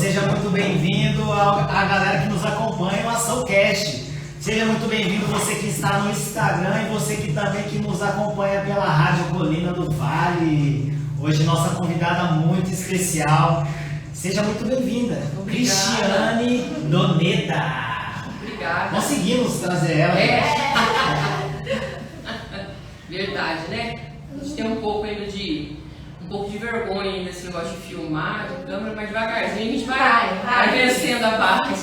seja muito bem-vindo à galera que nos acompanha no AçãoCast. Seja muito bem-vindo você que está no Instagram e você que também que nos acompanha pela Rádio Colina do Vale. Hoje nossa convidada muito especial. Seja muito bem-vinda, Cristiane Doneda. Obrigada. Conseguimos trazer ela. Verdade, né? A gente tem um pouco de vergonha ainda esse negócio de filmar, de câmera, mas devagarzinho a gente vai vencendo a barra.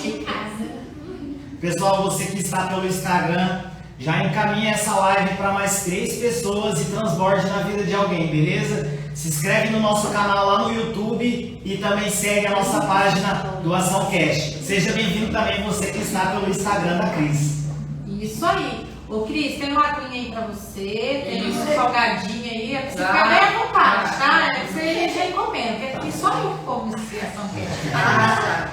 Pessoal, você que está pelo Instagram, já encaminha essa live para mais 3 pessoas e transborde na vida de alguém, beleza? Se inscreve no nosso canal lá no YouTube e também segue a nossa página do AçãoCast. Seja bem-vindo também você que está pelo Instagram da Cris. Isso aí. Ô Cris, tem uma aguinha aí pra você, tem um salgadinho aí, você fica bem à vontade, tá? Você já encomenda, porque aqui só eu como esse AçãoCast.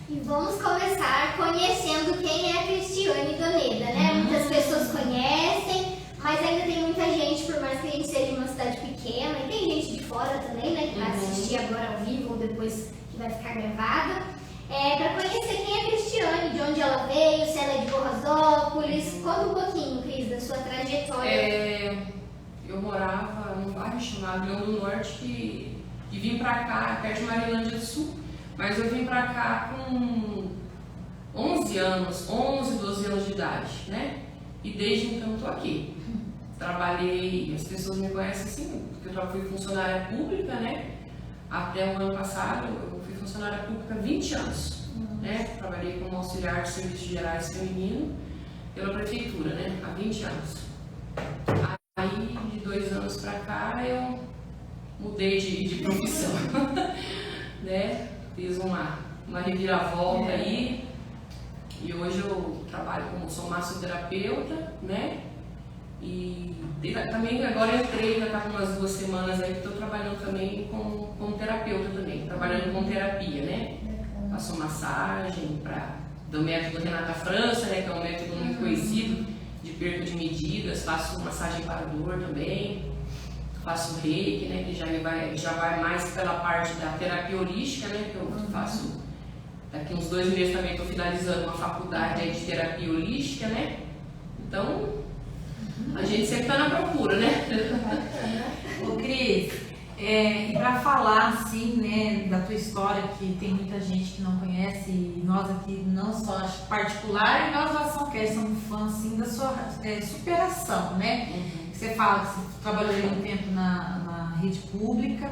E vamos começar conhecendo quem é a Cristiane Doneda, né? Muitas pessoas conhecem, mas ainda tem muita gente, por mais que a gente seja uma cidade pequena, e tem gente de fora também, né? Que vai assistir agora ao vivo ou depois que vai ficar gravada. Para conhecer quem é a Cristiane, de onde ela veio, se ela é de Borrasópolis. Conta um pouquinho, Cris, da sua trajetória. Eu morava num bairro chamado Leão do Norte e vim pra cá, perto de Marilândia do Sul. Mas eu vim pra cá com 11 anos, 11, 12 anos de idade, né? E desde então eu tô aqui. Trabalhei, as pessoas me conhecem assim, porque eu fui funcionária pública, né? Até o ano passado eu fui funcionária pública há 20 anos, né? Trabalhei como auxiliar de serviços gerais feminino pela prefeitura, né? Há 20 anos. Aí, de 2 anos pra cá, eu mudei de profissão, né? Fiz uma reviravolta aí e hoje eu trabalho sou massoterapeuta, né? E também agora entrei, já tá com umas 2 semanas aí que estou trabalhando também como terapeuta também, trabalhando com terapia, né? Faço massagem do método Renata França, né? Que é um método muito conhecido de perda de medidas, faço massagem para dor também. Faço reiki, né, que já vai mais pela parte da terapia holística, né, que eu faço daqui uns 2 meses também estou finalizando uma faculdade de terapia holística, né, então a gente sempre está na procura, né. Ô Cris, e para falar assim, né, da tua história, que tem muita gente que não conhece, e nós aqui não só particular, e nós da AçãoCast somos fãs assim, da sua superação, né. Você fala que você trabalhou um tempo na rede pública.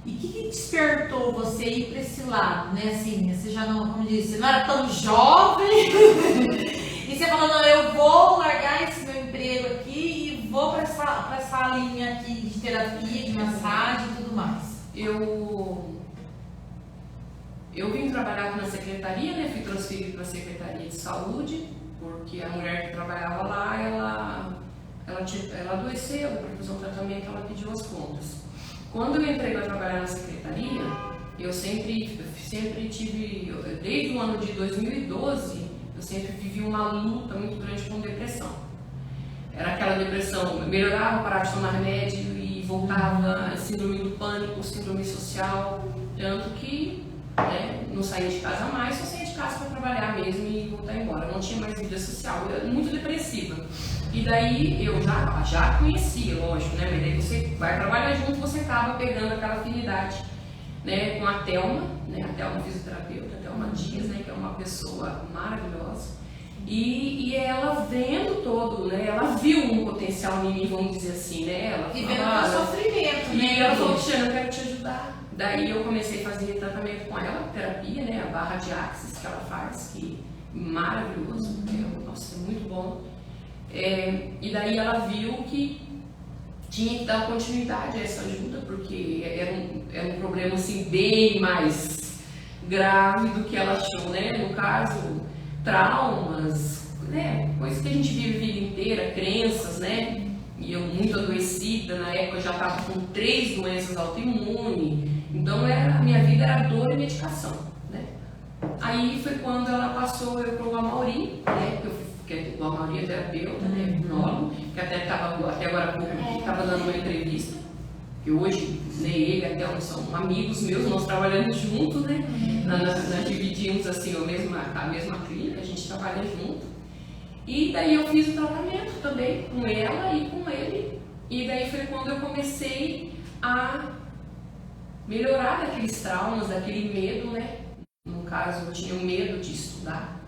E o que despertou você ir para esse lado, né? Assim, você já não, como disse, você não era tão jovem. E você falou, não, eu vou largar esse meu emprego aqui e vou para essa linha aqui de terapia, de massagem e tudo mais. Eu vim trabalhar na secretaria, né? Fui transferido para a Secretaria de Saúde, porque a mulher que trabalhava lá, ela adoeceu, para fazer um tratamento, ela pediu as contas. Quando eu entrei para trabalhar na secretaria, eu sempre tive, desde o ano de 2012, eu sempre vivi uma luta muito grande com depressão. Era aquela depressão, melhorava, parava de tomar remédio e voltava, síndrome do pânico, síndrome social, tanto que não saía de casa mais, só saía de casa para trabalhar mesmo e voltar embora. Não tinha mais vida social, eu era muito depressiva. E daí eu já conhecia, lógico, né? Mas daí você vai trabalhar junto, você acaba pegando aquela afinidade, né? Com a Thelma, né? A Thelma fisioterapeuta, a Thelma Dias, né? Que é uma pessoa maravilhosa. E ela vendo todo, né? Ela viu um potencial em mim, vamos dizer assim, né? Ela e vendo o sofrimento, né? E ela falou, Cristiane, eu quero te ajudar. Daí eu comecei a fazer tratamento com ela, terapia, né? A barra de axis que ela faz, que maravilhoso, nossa, é muito bom. E daí ela viu que tinha que dar continuidade a essa ajuda, porque era um problema assim bem mais grave do que ela achou, né? No caso, traumas, né? Coisas que a gente vive a vida inteira, crenças, né? E eu muito adoecida, na época eu já estava com 3 doenças autoimunes, então a minha vida era dor e medicação, né? Aí foi quando ela passou eu para o Amauri, né? Que o Amauri é terapeuta, né? Hipnólogo, que até agora há pouco estava dando uma entrevista que hoje, né, ele até são amigos meus, nós trabalhamos juntos, né? Nós dividimos assim, a mesma clínica, a gente trabalha junto. E daí eu fiz o tratamento também com ela e com ele. E daí foi quando eu comecei a melhorar daqueles traumas, daquele medo, né? No caso, eu tinha medo de estudar.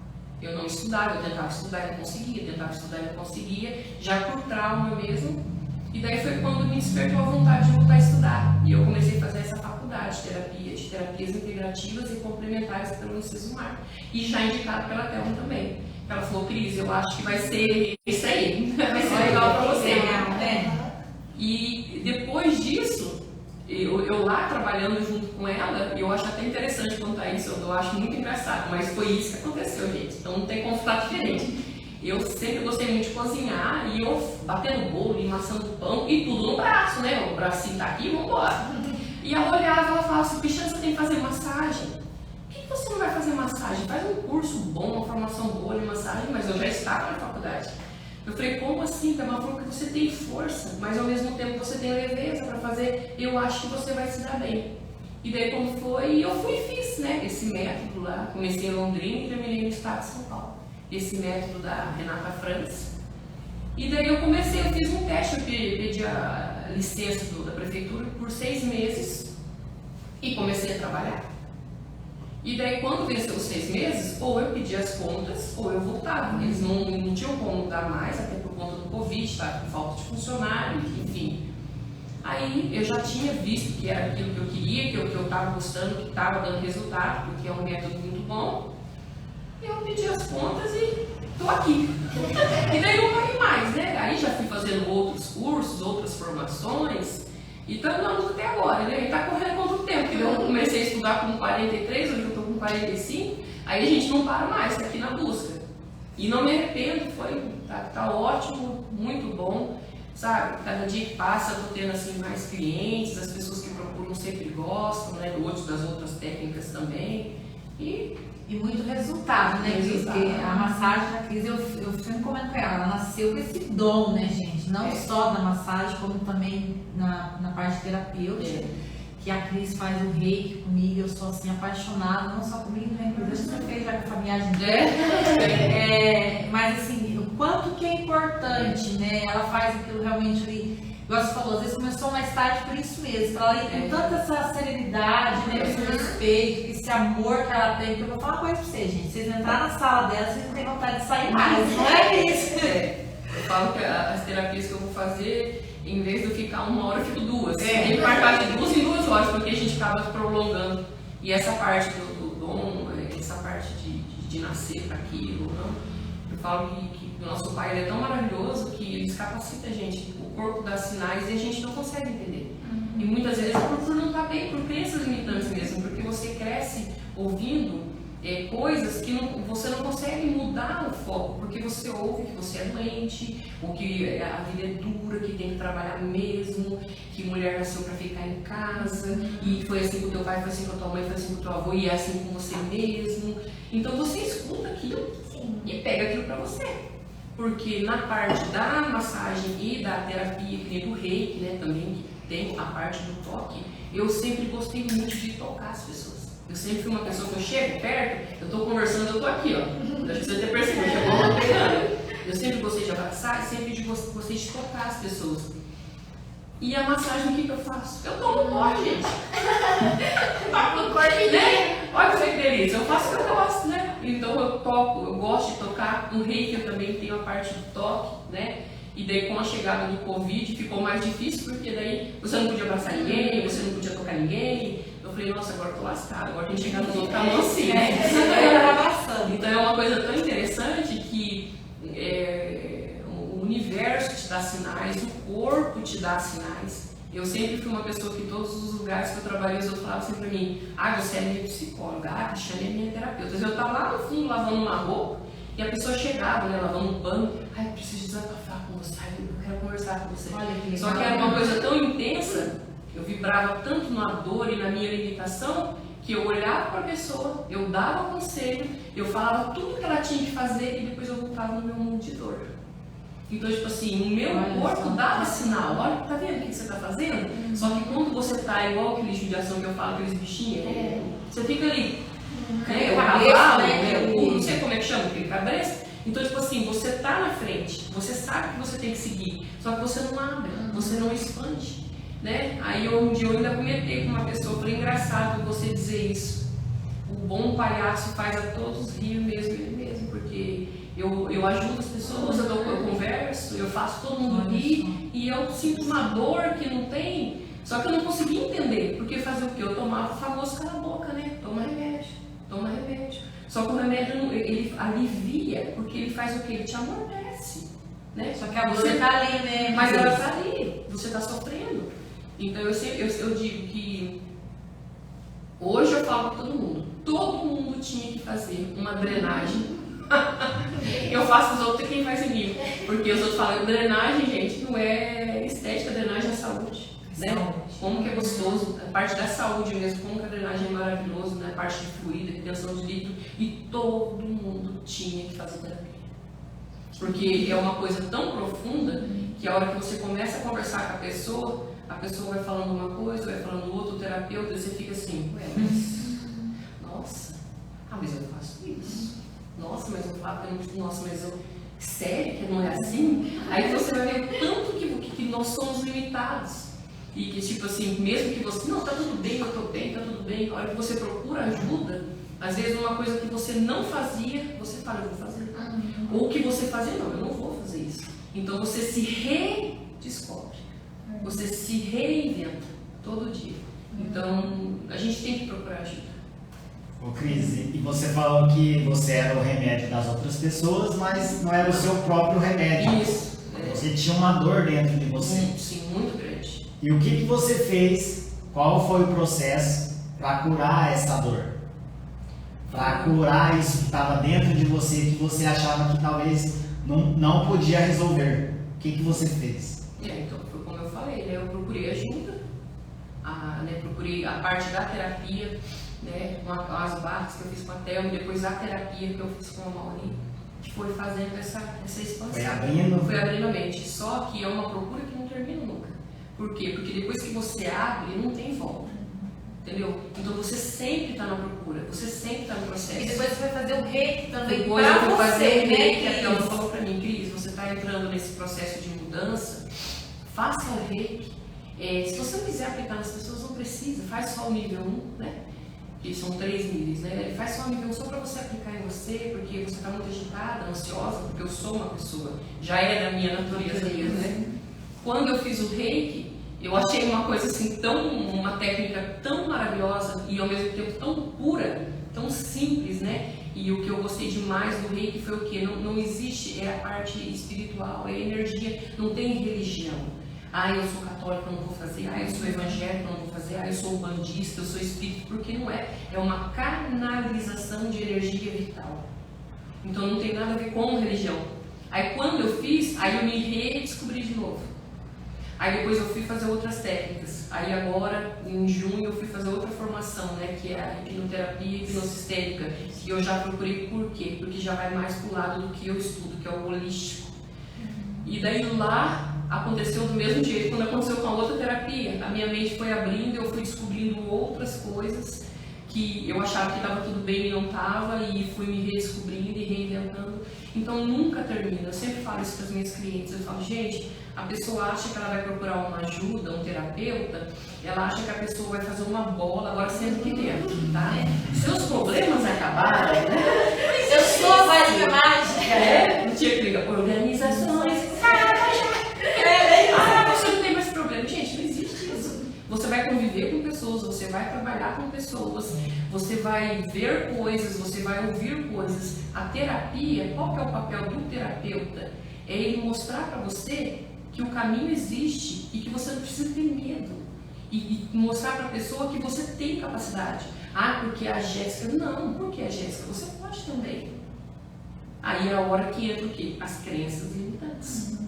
Eu não estudava, eu tentava estudar e não conseguia, tentava estudar e não conseguia, já por trauma mesmo. E daí foi quando me despertou a vontade de voltar a estudar. E eu comecei a fazer essa faculdade de terapias integrativas e complementares pelo UniCesumar. E já indicado pela Thelma também. Ela falou, Cris, eu acho que vai ser isso aí, vai ser legal pra você. E depois disso, eu lá trabalhando junto com ela, eu acho até interessante contar isso, eu acho muito engraçado, mas foi isso que aconteceu, gente. Então não tem como ficar diferente. Eu sempre gostei muito de cozinhar e eu batendo bolo e amassando pão e tudo no braço, né? O bracinho tá aqui, vambora. E ela olhava e ela falava assim, Cristiane, você tem que fazer massagem. Por que você não vai fazer massagem? Faz um curso bom, uma formação boa de massagem, mas eu já estava na faculdade. Eu falei, como assim? Ela falou que você tem força, mas ao mesmo tempo você tem leveza para fazer, eu acho que você vai se dar bem. E daí como foi, eu fui e fiz, né, esse método lá, comecei em Londrina e terminei no estado de São Paulo. Esse método da Renata Franz. E daí eu fiz um teste, eu pedi a licença da prefeitura por 6 meses e comecei a trabalhar. E daí quando venceu os 6 meses, ou eu pedia as contas, ou eu voltava. Eles não tinham como dar mais, até por conta do Covid, tá? Por falta de funcionário, enfim. Aí eu já tinha visto que era aquilo que eu queria, que eu estava gostando, que estava dando resultado, porque é um método muito bom. Eu pedi as contas e tô aqui. E daí não parei mais, né? Aí já fui fazendo outros cursos, outras formações e tô andando até agora, né? E tá correndo contra o tempo, porque eu comecei a estudar com 43, hoje eu tô com 45, aí a gente não para mais, tá aqui na busca. E não me arrependo, tá ótimo, muito bom, sabe? Cada dia que passa eu tô tendo assim mais clientes, as pessoas que procuram sempre gostam, né? Das outras técnicas também. E muito resultado, né, Cris? Porque a massagem da Cris, eu sempre comento com ela nasceu com esse dom, né, gente? Não só na massagem, como também na parte terapêutica. Que a Cris faz o reiki comigo, eu sou assim apaixonada, não só comigo, né? Inclusive você fez já com a família mas assim, o quanto que é importante, né? Ela faz aquilo realmente ali. Igual você falou, às vezes começou mais tarde por isso mesmo, pra ela ir com tanta essa serenidade, né, esse respeito, esse amor que ela tem. Porque eu vou falar uma coisa pra vocês, gente, vocês entrarem na sala dela, vocês não têm vontade de sair mais, não é isso? Eu falo que as terapias que eu vou fazer, em vez de eu ficar 1 hora, eu fico 2. Tem que marcar de 2 em 2 horas, porque a gente acaba prolongando. E essa parte do dom, essa parte de nascer para aquilo, não? Eu falo que o nosso pai ele é tão maravilhoso que ele capacita a gente. O corpo dá sinais e a gente não consegue entender. E muitas vezes por não estar bem, por crenças limitantes mesmo, porque você cresce ouvindo coisas que você não consegue mudar o foco, porque você ouve que você é doente, ou que a vida é dura, que tem que trabalhar mesmo, que mulher nasceu para ficar em casa, e foi assim com o teu pai, foi assim com a tua mãe, foi assim com o teu avô, e é assim com você mesmo. Então você escuta aquilo e pega aquilo para você. Porque na parte da massagem e da terapia, que nem do reiki, né, também que tem a parte do toque, eu sempre gostei muito de tocar as pessoas. Eu sempre fui uma pessoa que eu chego perto, eu tô conversando, eu tô aqui, ó. Acho que você até percebeu, chegou pegando. Eu sempre gostei de abraçar e sempre gostei de tocar as pessoas. E a massagem, o que eu faço? Eu tomo pó, gente. No corpo, né? Olha que delícia, eu faço o que eu gosto, né? Então eu toco, eu gosto de tocar. No reiki eu também tenho a parte do toque, né? E daí com a chegada do Covid ficou mais difícil, porque daí você não podia abraçar ninguém, você não podia tocar ninguém. Eu falei, nossa, agora eu tô lascada, agora tem que chegar no outro tamanho assim, né? Então é uma coisa tão interessante que o universo te dá sinais, o corpo te dá sinais. Eu sempre fui uma pessoa que em todos os lugares que eu trabalhei, os outros falavam sempre pra mim, você é minha psicóloga, Cristiane é minha terapeuta. Eu tava lá no fundo lavando uma roupa e a pessoa chegava, né, lavando um pano, eu preciso desabafar com você, eu quero conversar com você. Só que era uma coisa tão intensa, eu vibrava tanto na dor e na minha limitação, que eu olhava para a pessoa, eu dava conselho, eu falava tudo que ela tinha que fazer e depois eu voltava no meu mundo de dor. Então, tipo assim, o meu corpo dava sinal. Olha, tá vendo o que você tá fazendo? Só que quando você tá igual aquele judiação que eu falo, aqueles bichinhos, você fica ali. O cavalo, não sei como é que chama, aquele cabresto. Então, tipo assim, você tá na frente, você sabe que você tem que seguir, só que você não abre, você não expande, né? Aí um dia eu ainda comentei com uma pessoa, foi engraçado você dizer isso. O bom palhaço faz a todos rir mesmo, ele mesmo, porque eu ajudo as pessoas, eu converso, eu faço todo mundo rir, e eu sinto uma dor que não tem, só que eu não consegui entender, porque fazer o quê? Eu tomava o famoso cala a boca, né? Toma remédio. Só que o remédio, ele alivia, porque ele faz o quê? Ele te amortece, né? Só que a dor tá ali, né? Mas ela tá ali, você tá sofrendo. Então eu digo que hoje eu falo para todo mundo tinha que fazer uma drenagem. Eu faço os outros, quem faz em mim. Porque os outros falam, drenagem, gente, não é estética, drenagem é saúde. Né? Como que é gostoso, a parte da saúde mesmo, como que a drenagem é maravilhosa, né? A parte de fluido, retenção de líquido, e todo mundo tinha que fazer terapia. Porque é uma coisa tão profunda que a hora que você começa a conversar com a pessoa vai falando uma coisa, vai falando outra, o terapeuta, e você fica assim, ué, mas, nossa, mas eu faço isso. Nossa, mas eu faço, mas eu, sério que não é assim? Aí você vai ver o tanto que nós somos limitados. E que, tipo assim, mesmo que você, não, tá tudo bem, eu tô bem, tá tudo bem, a hora que você procura ajuda, às vezes uma coisa que você não fazia, você fala, eu vou fazer. Ou que você fazia, não, eu não vou fazer isso. Então você se redescobre, você se reinventa todo dia. Então a gente tem que procurar ajuda. Ô Cris, e você falou que você era o remédio das outras pessoas, mas não era o seu próprio remédio. Isso. Você tinha uma dor dentro de você. Sim, muito grande. E o que você fez? Qual foi o processo para curar essa dor? Para curar isso que estava dentro de você, que você achava que talvez não podia resolver. O que você fez? Então, foi como eu falei, né? Eu procurei ajuda, procurei a parte da terapia, né? Com as barras que eu fiz com a Thelma, depois a terapia que eu fiz com a Mauri, que foi fazendo essa expansão. Foi abrindo a mente. Só que é uma procura que não termina nunca. Por quê? Porque depois que você abre, não tem volta. Entendeu? Então você sempre está na procura, você sempre está no processo. E depois você vai fazer o reiki também depois pra eu vou fazer o reiki, né? a Thelma falou pra mim, Cris, você está entrando nesse processo de mudança, faça o reiki. Se você não quiser aplicar nas pessoas, não precisa, faz só o nível 1, né? Que são 3 níveis, né? Faz só o nível 1 só para você aplicar em você, porque você está muito agitada, ansiosa, porque eu sou uma pessoa, já é da minha natureza mesmo, né? Quando eu fiz o reiki, eu achei uma coisa assim, uma técnica tão maravilhosa e ao mesmo tempo tão pura, tão simples, né? E o que eu gostei demais do reiki foi o quê? Não existe, é a parte espiritual, é energia, não tem religião. Eu sou católica, eu não vou fazer. Eu sou evangélica, eu não vou fazer. Eu sou umbandista, eu sou espírita, porque não é. É uma canalização de energia vital. Então não tem nada a ver com religião. Aí quando eu fiz, aí eu me redescobri de novo. Aí depois eu fui fazer outras técnicas. Aí agora, em junho, eu fui fazer outra formação, né? Que é a hipnoterapia e hipnossistêmica. Que eu já procurei por quê? Porque já vai mais pro lado do que eu estudo, que é o holístico. E daí lá aconteceu do mesmo jeito. Quando aconteceu com a outra terapia, a minha mente foi abrindo, eu fui descobrindo outras coisas que eu achava que estava tudo bem e não estava, e fui me redescobrindo e reinventando. Então nunca termina. Eu sempre falo isso para as minhas clientes. Eu falo, gente, a pessoa acha que ela vai procurar uma ajuda, um terapeuta, ela acha que a pessoa vai fazer uma bola, agora sendo que dentro, tá? Seus problemas acabarem, né? Eu sou a varinha mágica. Não tinha que ligar por organizações. Você não tem mais problema. Gente, não existe isso. Você vai conviver com pessoas, você vai trabalhar com pessoas, você vai ver coisas, você vai ouvir coisas. A terapia, qual que é o papel do terapeuta? É ele mostrar para você que o caminho existe e que você não precisa ter medo. E mostrar para a pessoa que você tem capacidade. Porque a Jéssica... Não, por que a Jéssica? Você pode também. Aí é a hora que entra o quê? As crenças limitantes.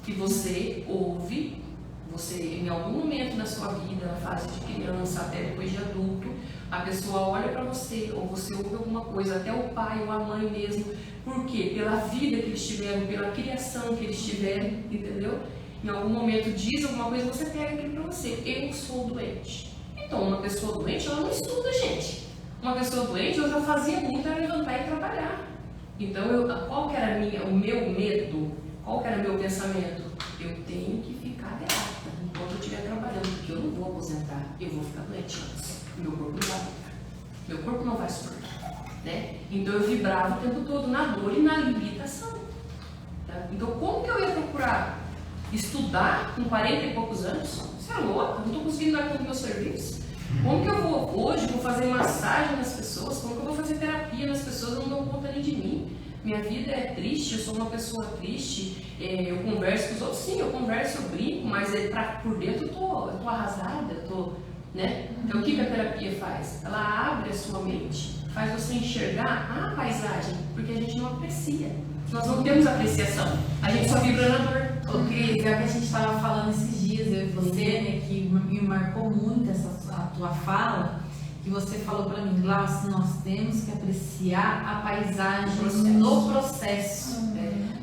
Que você ouve, você em algum momento da sua vida, na fase de criança até depois de adulto, a pessoa olha para você, ou você ouve alguma coisa, até o pai ou a mãe mesmo. Por quê? Pela vida que eles tiveram, pela criação que eles tiveram, entendeu? Em algum momento diz alguma coisa, você pega aquilo para você. Eu sou doente. Então, uma pessoa doente, ela não estuda, gente. Uma pessoa doente, eu já fazia muito, era levantar e trabalhar. Então, qual que era o meu medo? Qual que era o meu pensamento? Eu tenho que ficar grata enquanto eu estiver trabalhando, porque eu não vou aposentar, eu vou ficar doente antes. Meu corpo não vai aguentar. Meu corpo não vai suportar, né? Então, eu vibrava o tempo todo na dor e na limitação. Tá? Então, como que eu ia procurar estudar com 40 e poucos anos? Você é louca? Não estou conseguindo dar conta do meu serviço. Como que eu vou hoje, vou fazer massagem nas pessoas? Como que eu vou fazer terapia nas pessoas? Eu não dou conta nem de mim. Minha vida é triste, eu sou uma pessoa triste, eu converso com os outros, sim, eu converso, eu brinco, mas por dentro eu tô arrasada, né? Então o que a terapia faz? Ela abre a sua mente, faz você enxergar a paisagem, porque a gente não aprecia. Nós não temos apreciação, a gente só vibra na dor. Ô Cris, é o que a gente estava falando esses dias, eu e você, né, que me marcou muito a tua fala, que você falou para mim, Glaucio, nós temos que apreciar a paisagem no processo.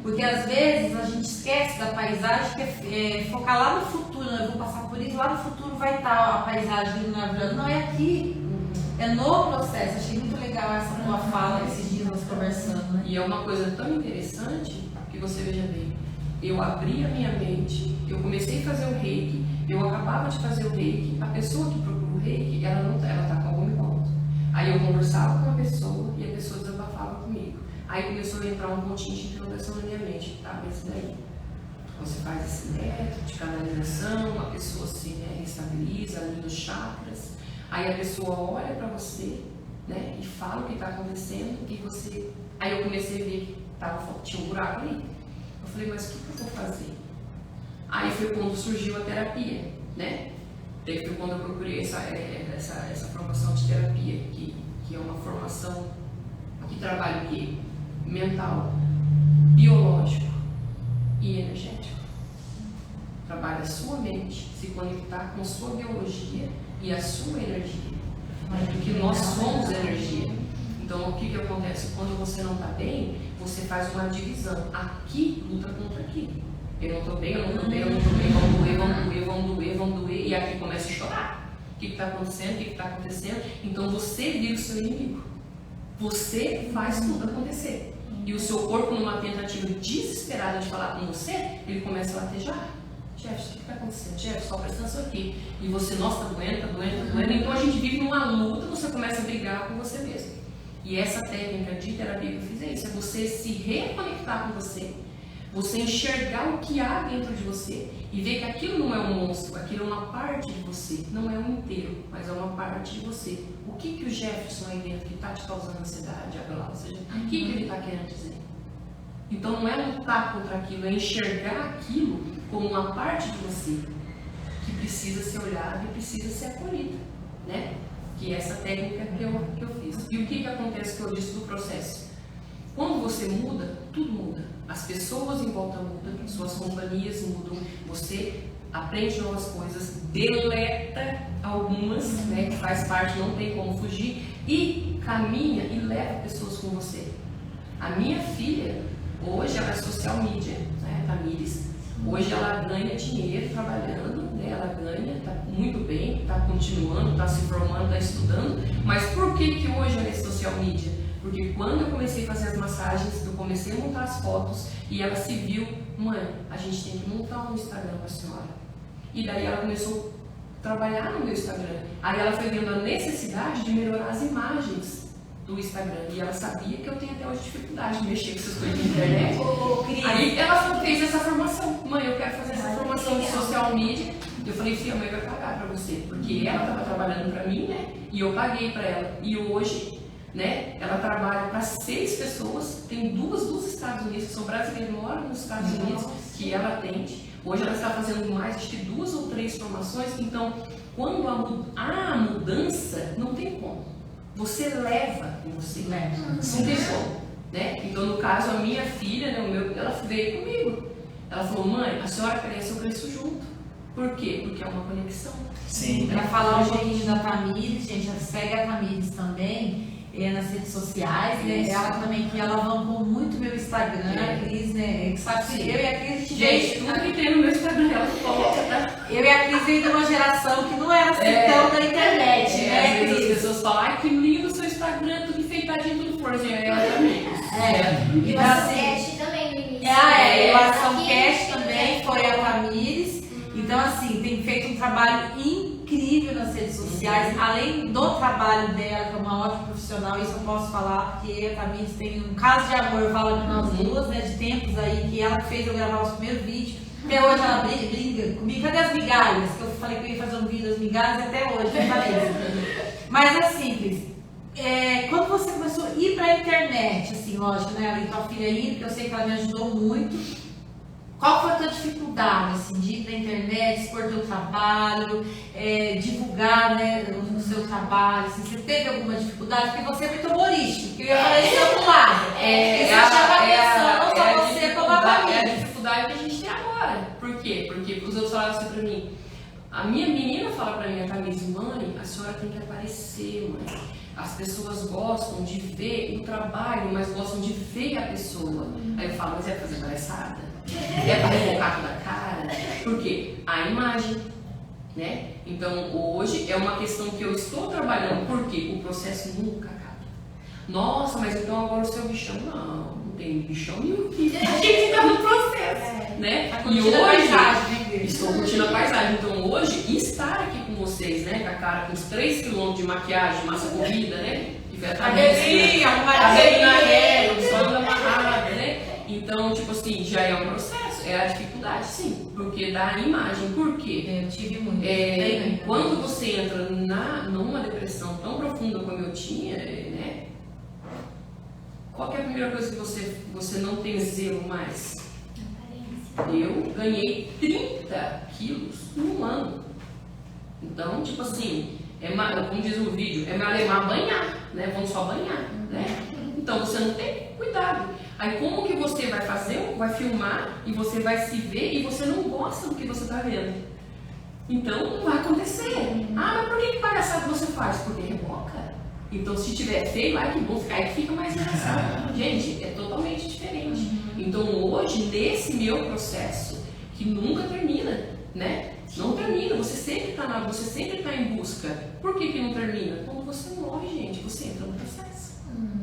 Porque às vezes a gente esquece da paisagem, que focar lá no futuro, né? Eu vou passar por isso, lá no futuro vai estar a paisagem maravilhosa. Não, é aqui, é no processo. Achei muito legal essa tua fala, esses dias nós conversando, né? E é uma coisa tão interessante que você veja bem, eu abri a minha mente, eu comecei a fazer o reiki, eu acabava de fazer o reiki, a pessoa que procura o reiki, ela está com algum ponto. Aí eu conversava com a pessoa e a pessoa desabafava comigo. Aí começou a entrar um pontinho de interrogação na minha mente, tá, mas daí? Você faz esse método de canalização, a pessoa se estabiliza ali nos chakras, aí a pessoa olha para você, né, e fala o que está acontecendo, e você... Aí eu comecei a ver que tinha um buraco ali. Eu falei, mas o que eu vou fazer? Aí foi quando surgiu a terapia, né? Daí foi quando eu procurei essa formação de terapia, que é uma formação que trabalha o quê? Mental, biológico e energético. Trabalha a sua mente, se conectar com a sua biologia e a sua energia. Porque nós somos energia. Então, o que acontece? Quando você não está bem, você faz uma divisão. Aqui luta contra aqui. Eu não estou bem, eu não estou bem, eu não estou bem, vamos doer, vamos doer, vamos doer, vamos doer. E aqui começa a chorar. O que está acontecendo? O que está acontecendo? Então, você vira o seu inimigo. Você faz tudo acontecer. E o seu corpo, numa tentativa desesperada de falar com você, ele começa a latejar. Jefferson, o que está acontecendo? Jefferson, só presta atenção aqui. E você, nossa, está doendo, está doendo, está doendo. Então a gente vive numa luta, você começa a brigar com você mesmo. E essa técnica de terapia que eu fiz é isso, é você se reconectar com você, você enxergar o que há dentro de você e ver que aquilo não é um monstro, aquilo é uma parte de você, não é um inteiro, mas é uma parte de você. O que o Jefferson aí dentro que está te causando ansiedade, ou seja, o que ele está querendo dizer? Então não é lutar contra aquilo, é enxergar aquilo como uma parte de você que precisa ser olhada e precisa ser acolhida, né? Que é essa técnica que eu fiz. E o que acontece que eu disse do processo? Quando você muda, tudo muda. As pessoas em volta mudam, suas companhias mudam, você aprende novas coisas, deleta algumas, né, que faz parte, não tem como fugir, e caminha e leva pessoas com você. A minha filha, hoje ela é social media, né, Tamires. Hoje ela ganha dinheiro trabalhando, né? Ela ganha, está muito bem, está continuando, está se formando, está estudando. Mas por que hoje ela é social media? Porque quando eu comecei a fazer as massagens, eu comecei a montar as fotos e ela se viu, mãe, a gente tem que montar um Instagram para a senhora. E daí ela começou a trabalhar no meu Instagram. Aí ela foi vendo a necessidade de melhorar as imagens do Instagram. E ela sabia que eu tenho até hoje dificuldade de mexer com essas coisas de internet. Aí ela fez essa formação. Mãe, eu quero fazer essa formação de social media. Eu falei, filha, a mãe vai pagar pra você. Porque ela estava trabalhando pra mim, né? E eu paguei pra ela. E hoje, né? Ela trabalha para 6 pessoas. Tem duas dos Estados Unidos, que são brasileiras, moram nos Estados Unidos, que ela atende. Hoje ela está fazendo mais, acho que 2 ou 3 formações. Então, quando a mudança, não tem como. Você leva com você, né? Não tem como, né? Então, no caso, a minha filha, né, ela veio comigo. Ela falou, mãe, a senhora cresce, eu cresço junto. Por quê? Porque é uma conexão. Sim. Para falar um pouquinho da Tamires, gente, segue a Tamires também nas redes sociais, né? Isso. Ela também que alavancou muito meu Instagram, a Cris, né? Sabe que eu e a Cris, a gente Gente, tudo que tem no meu Instagram ela coloca, tá? Eu e a Cris veio de uma geração que não era assim tão da internet, Às né, vezes as Cris? pessoas falam, ai que lindo o seu Instagram, tudo enfeitadinho, tudo florzinho. Aí ela também. E Então, o assim, Cast também no início. e o Ação Aqui, Cast também foi a Tamires. Então, assim, tem feito um trabalho incrível nas redes sociais, além do trabalho dela, que é uma ótima profissional, isso eu posso falar, porque a Tamires tem um caso de amor, fala com nós duas, né, de tempos aí, que ela fez eu gravar os primeiros vídeos. Até hoje ela briga comigo, cadê as migalhas? Que eu falei que eu ia fazer um vídeo das migalhas, até hoje, não falei. Mas é simples. Quando você começou a ir pra internet, assim, lógico, né, ali tua filha indo, que eu sei que ela me ajudou muito. Qual foi a tua dificuldade, assim, de ir pra internet, expor teu trabalho, divulgar, né, o seu trabalho, assim, você teve alguma dificuldade? Porque você é muito humorístico, que eu ia falar isso do outro lado. Isso chama atenção, não só você, como a família. É a dificuldade que a gente tem agora. Por quê? Porque os outros falaram assim pra mim, a minha menina fala pra mim, a Tamires, mãe, a senhora tem que aparecer, mãe. As pessoas gostam de ver o trabalho, mas gostam de ver a pessoa. Aí eu falo, mas é fazer palhaçada? É para rebocar toda a cara? Por quê? A imagem, né? Então hoje é uma questão que eu estou trabalhando, porque o processo nunca acaba. Nossa, mas então agora o seu bichão, não tem bichão nenhum aqui. A gente está no processo, né? E hoje, estou curtindo a paisagem. Então hoje, estar aqui com vocês, né? Com a cara com os 3 km de maquiagem, massa corrida, né? Que vai estar cabelinha, o sol anda amarrada, né? Então, tipo assim, já é um processo, é a dificuldade, sim, porque dá a imagem. Por quê? Eu tive muito. Quando você entra numa depressão tão profunda como eu tinha, né? Qual que é a primeira coisa que você não tem zelo mais? Eu ganhei 30 quilos num ano. Então, tipo assim, como diz o vídeo, é malemar banhar, né? Vamos só banhar, né? Então você não tem cuidado. Aí como que você vai fazer, vai filmar e você vai se ver e você não gosta do que você está vendo? Então não vai acontecer. Ah, mas por que palhaçada você faz? Porque reboca. Então se tiver feio, ai que bom, aí fica mais engraçado. Gente, é totalmente diferente. Então hoje, nesse meu processo, que nunca termina, né? Não termina, você sempre está em busca. Por que não termina? Quando você morre, gente, você entra no processo.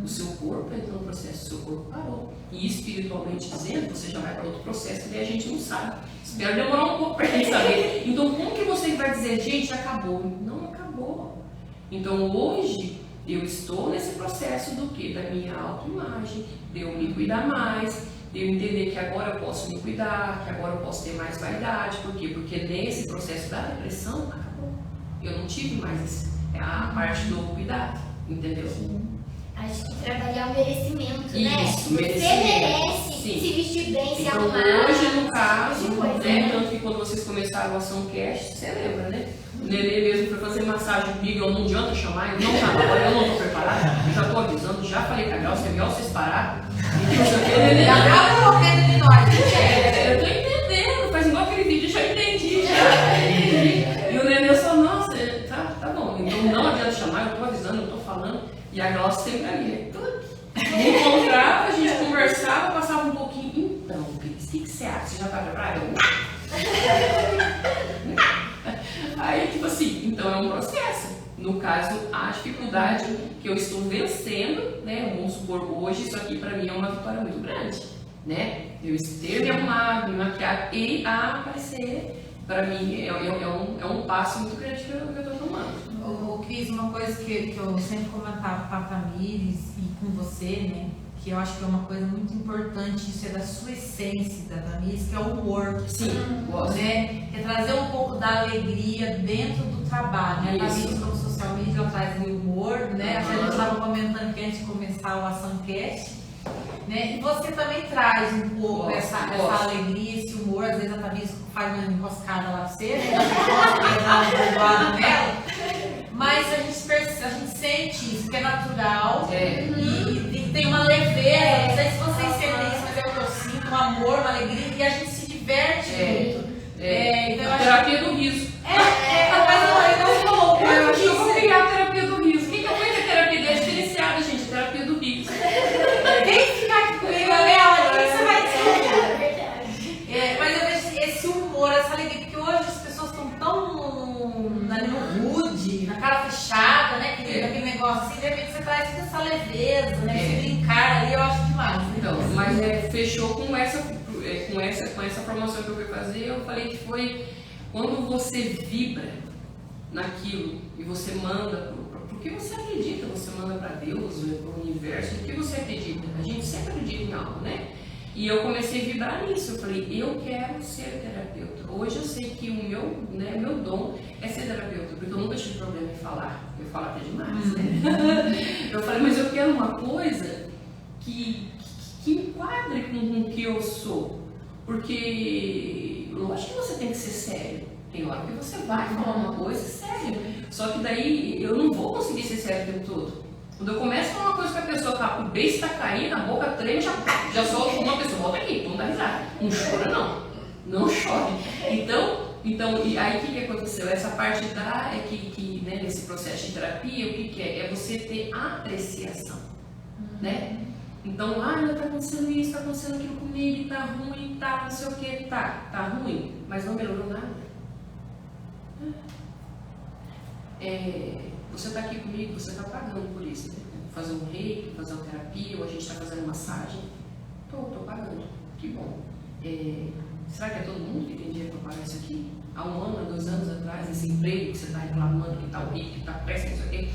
O seu corpo entrou no processo, o seu corpo parou. E espiritualmente dizendo, você já vai para outro processo que a gente não sabe. Espero demorar um pouco para a gente saber. Então, como que você vai dizer, gente, acabou? Não acabou. Então, hoje, eu estou nesse processo do quê? Da minha autoimagem, de eu me cuidar mais, de eu entender que agora eu posso me cuidar, que agora eu posso ter mais vaidade. Por quê? Porque nesse processo da depressão, acabou. Eu não tive mais a parte do cuidado, entendeu? Acho que trabalhar o merecimento, né? Isso, Você merece sim. se vestir bem, se Então, arrumar. hoje, no caso, coisa, né? Tanto que quando vocês começaram a Ação Cast, você lembra, né? O Nenê mesmo foi fazer massagem comigo, eu não adianta chamar, eu não tava agora, eu não tô preparada, eu já tô avisando, já falei com a Gal, se é melhor vocês pararem. E não sei o que, o Nenê. Acaba morrendo de nós. Eu tô entendendo, faz igual aquele vídeo, já entendi, já. E o Nenê só, nossa, tá bom, então não adianta chamar, eu tô avisando, eu tô falando. E a Glaucia sempre ali, me encontrava, a gente conversava, passava um pouquinho. Então, Cris, o que você acha? Você já tá preparado? Aí, tipo assim, então é um processo. No caso, a dificuldade que eu estou vencendo, né? Vamos supor, hoje isso aqui pra mim é uma vitória muito grande, né? Eu ter me arrumado, me maquiar e aparecer, pra mim é um passo muito grande que eu tô tomando. Cris, uma coisa que eu sempre comentava com a Tamires e com você, né? Que eu acho que é uma coisa muito importante, isso é da sua essência da Tamires, que é o humor. Sim, gosto. Né? Que é trazer um pouco da alegria dentro do trabalho, né? A Tamires, como social media, ela traz o humor, né? A gente estava comentando que antes de começar o Ação Cast, né? E você também traz um pouco essa alegria, esse humor. Às vezes a Tamires faz uma encoscada lá pra você, né? Você gosta nela. Mas a gente sente isso, que é natural e tem uma leveza, não sei se vocês sentem isso, mas é o que eu sinto, um amor, uma alegria, e a gente se diverte muito. Então, a terapia do leveza, né? Você brincar ali, eu acho demais. Né? Então, mas fechou com essa formação que eu fui fazer, eu falei que foi quando você vibra naquilo e você manda, porque você acredita, você manda para Deus, para o universo, o que você acredita? A gente sempre acredita em algo, né? E eu comecei a vibrar nisso, eu falei, eu quero ser terapeuta. Hoje eu sei que o meu dom é ser terapeuta, porque eu nunca tive problema em falar, eu falo até demais, né? Eu falei, mas eu quero uma coisa que enquadre com o que eu sou, porque lógico que você tem que ser sério, tem hora que você vai falar uma coisa séria, só que daí eu não vou conseguir ser sério o tempo todo. Quando eu começo a falar uma coisa que a pessoa, o beijo está caindo, a boca treme, já solta uma pessoa, volta aqui, vamos dar risada. Não chora não chore. Então, e aí o que aconteceu? Essa parte né, nesse processo de terapia, o que é? É você ter apreciação, né? Então, tá acontecendo isso, tá acontecendo aquilo comigo, tá ruim, tá não sei o que, tá ruim, mas não melhorou nada. Você está aqui comigo, você está pagando por isso, né? Fazer um reiki, fazer uma terapia, ou a gente está fazendo massagem. Estou pagando, que bom. Será que é todo mundo que tem dinheiro para pagar isso aqui? Há 1 ano, 2 anos atrás, esse emprego que você está reclamando, que está horrível, que está péssimo, não sei o quê.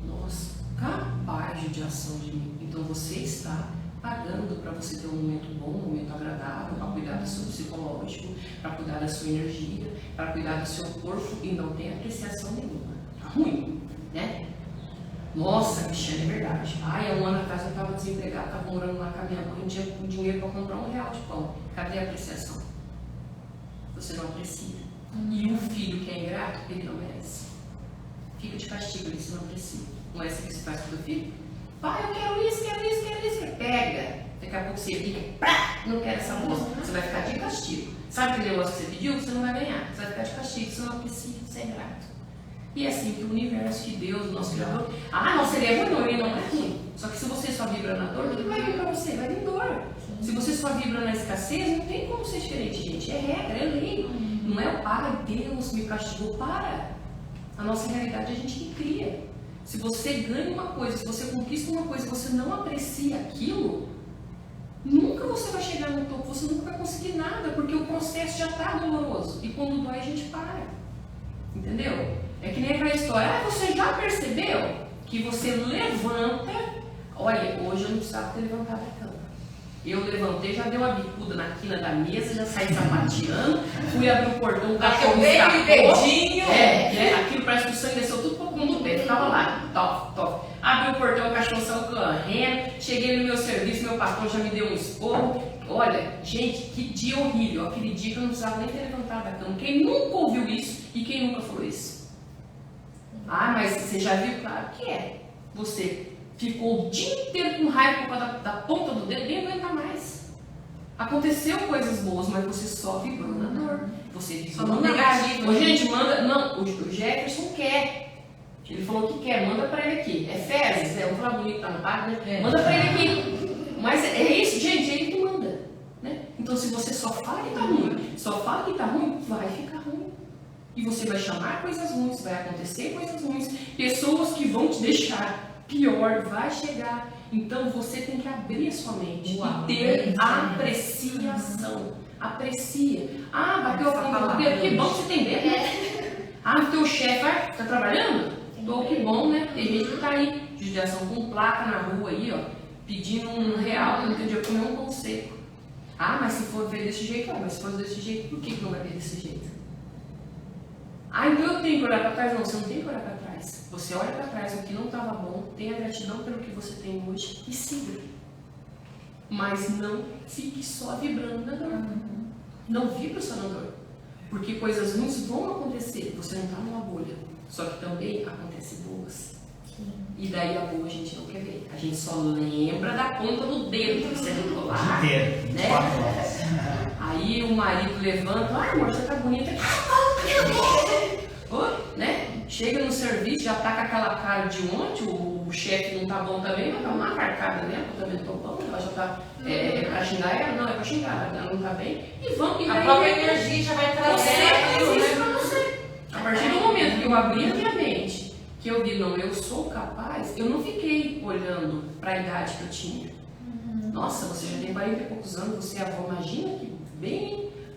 Nossa, capaz de ação de mim. Então você está pagando para você ter um momento bom, um momento agradável, para cuidar do seu psicológico, para cuidar da sua energia, para cuidar do seu corpo e não tem apreciação nenhuma. Tá ruim, né? Nossa, Cristiane, é verdade. Há 1 ano atrás eu estava desempregada, estava morando lá com a minha mãe, não tinha dinheiro para comprar R$1 de pão. Cadê a apreciação? Você não aprecia. E o filho que é ingrato, ele não merece. Fica de castigo, ele se não aprecia. Não é assim que se faz com o filho? Pai, eu quero isso. Pega. Daqui a pouco você fica, não quero essa moça. Você vai ficar de castigo. Sabe aquele negócio que você pediu? Você não vai ganhar. Você vai ficar de castigo, você não aprecia, você é ingrato. E é assim que o universo, que Deus, o nosso Criador... nossa, ele é ruim, não, ele não é ruim. Só que se você só vibra na dor, o que vai vir pra você? Vai vir dor. Se você só vibra na escassez, não tem como ser diferente, gente. É regra, é lei. Não é o Deus me castigou, para. A nossa realidade a gente que cria. Se você ganha uma coisa, se você conquista uma coisa e você não aprecia aquilo, nunca você vai chegar no topo, você nunca vai conseguir nada, porque o processo já está doloroso. E quando dói, a gente para. Entendeu? É que nem aquela história, você já percebeu que você levanta, olha, hoje eu não precisava ter levantado a cama. Eu levantei, já dei uma bicuda na quina da mesa, já saí sapateando, fui abrir o portão, o cachorro escapou. Dedinho. Aquilo parece que o sangue desceu tudo pro fundo do peito, tava lá, top. Abri o portão, o cachorro saiu correndo, cheguei no meu serviço, meu patrão já me deu um esporro. Olha, gente, que dia horrível, aquele dia que eu não precisava nem ter levantado da cama. Quem nunca ouviu isso e quem nunca falou isso? Mas você já viu? Claro que é. Você ficou o dia inteiro com raiva por causa da ponta do dedo, nem aguenta mais. Aconteceu coisas boas, mas você só vibrou na dor. Você vibrou no negativo. Ô, gente, manda. Não, o Jefferson quer. Ele falou que quer, manda pra ele aqui. É fezes, vamos falar bonito, tá no par, né? Manda pra ele aqui. Mas é isso, gente, é ele que manda. Né? Então, se você só fala que tá ruim, vai ficar ruim. E você vai chamar coisas ruins, vai acontecer coisas ruins, pessoas que vão te deixar pior, vai chegar. Então você tem que abrir a sua mente e ter apreciação. Aprecia. Bateu a ponta do dedo, que bom que você tem dedo. O teu chefe tá trabalhando? Que bom, né? Tem gente que tá aí, judiação com placa na rua aí, ó, pedindo R$1, não tem dia comer um pão seco. Mas se for ver desse jeito, mas se for desse jeito, por que não vai ver desse jeito? Então eu tenho que olhar para trás? Não, você não tem que olhar para trás. Você olha para trás, o que não estava bom, tenha gratidão pelo que você tem hoje e siga. Mas não fique só vibrando na dor. Não vibre só na dor. Porque coisas ruins vão acontecer. Você não está numa bolha. Só que também acontecem boas. E daí a boa a gente não quer ver. A gente só lembra da ponta do dedo que você não colar. Né? Aí o marido levanta, amor, você tá bonita. Né? Chega no serviço, já tá com aquela cara de ontem, o chefe não tá bom também, vai dar uma carcada nela, eu também tô bom, ela já tá. É pra xingar ela? Não, é pra xingar, ela não tá bem. E vamos, e a própria energia já vai trazer isso pra você. A partir do momento que eu abrir a minha mente que eu vi, não, eu sou capaz, eu não fiquei olhando para a idade que eu tinha. Nossa, você já tem 40 e poucos anos, você é avó, imagina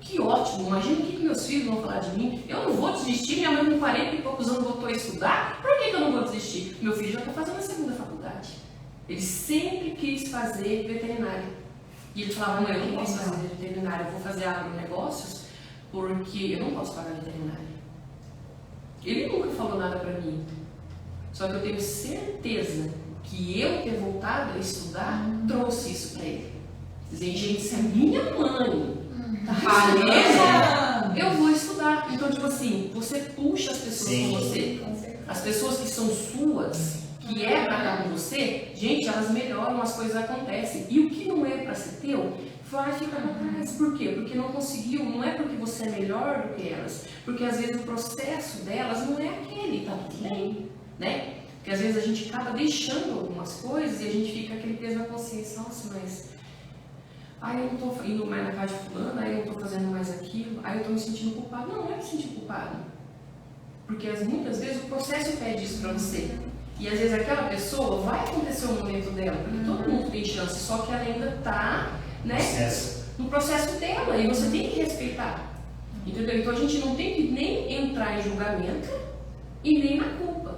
que ótimo, imagina o que meus filhos vão falar de mim. Eu não vou desistir, minha mãe com 40 e poucos anos voltou a estudar, por que eu não vou desistir? Meu filho já está fazendo a segunda faculdade. Ele sempre quis fazer veterinária. E ele falava, mãe, eu não posso fazer veterinária, eu vou fazer agronegócios porque eu não posso pagar veterinária. Ele nunca falou nada para mim. Só que eu tenho certeza que eu ter voltado a estudar trouxe isso para ele. Dizer, gente, se a minha mãe tá estudando, eu vou estudar. Então, tipo assim, você puxa as pessoas com você. As pessoas que são suas, que é para estar com você, gente, elas melhoram, as coisas acontecem. E o que não é para ser teu, vai ficar para trás. Por quê? Porque não conseguiu, não é porque você é melhor do que elas, porque às vezes o processo delas não é aquele, tá tudo bem, né? Porque às vezes a gente acaba deixando algumas coisas e a gente fica aquele peso na consciência, nossa, mas eu não estou indo mais na casa de fulano, eu não estou fazendo mais aquilo, eu estou me sentindo culpado. Não é me sentir culpado. Porque muitas vezes o processo pede isso para você. E às vezes aquela pessoa vai acontecer o momento dela, porque todo mundo tem chance, só que ela ainda está, né, no processo dela, e você tem que respeitar. Entendeu? Então a gente não tem que nem entrar em julgamento e nem na culpa.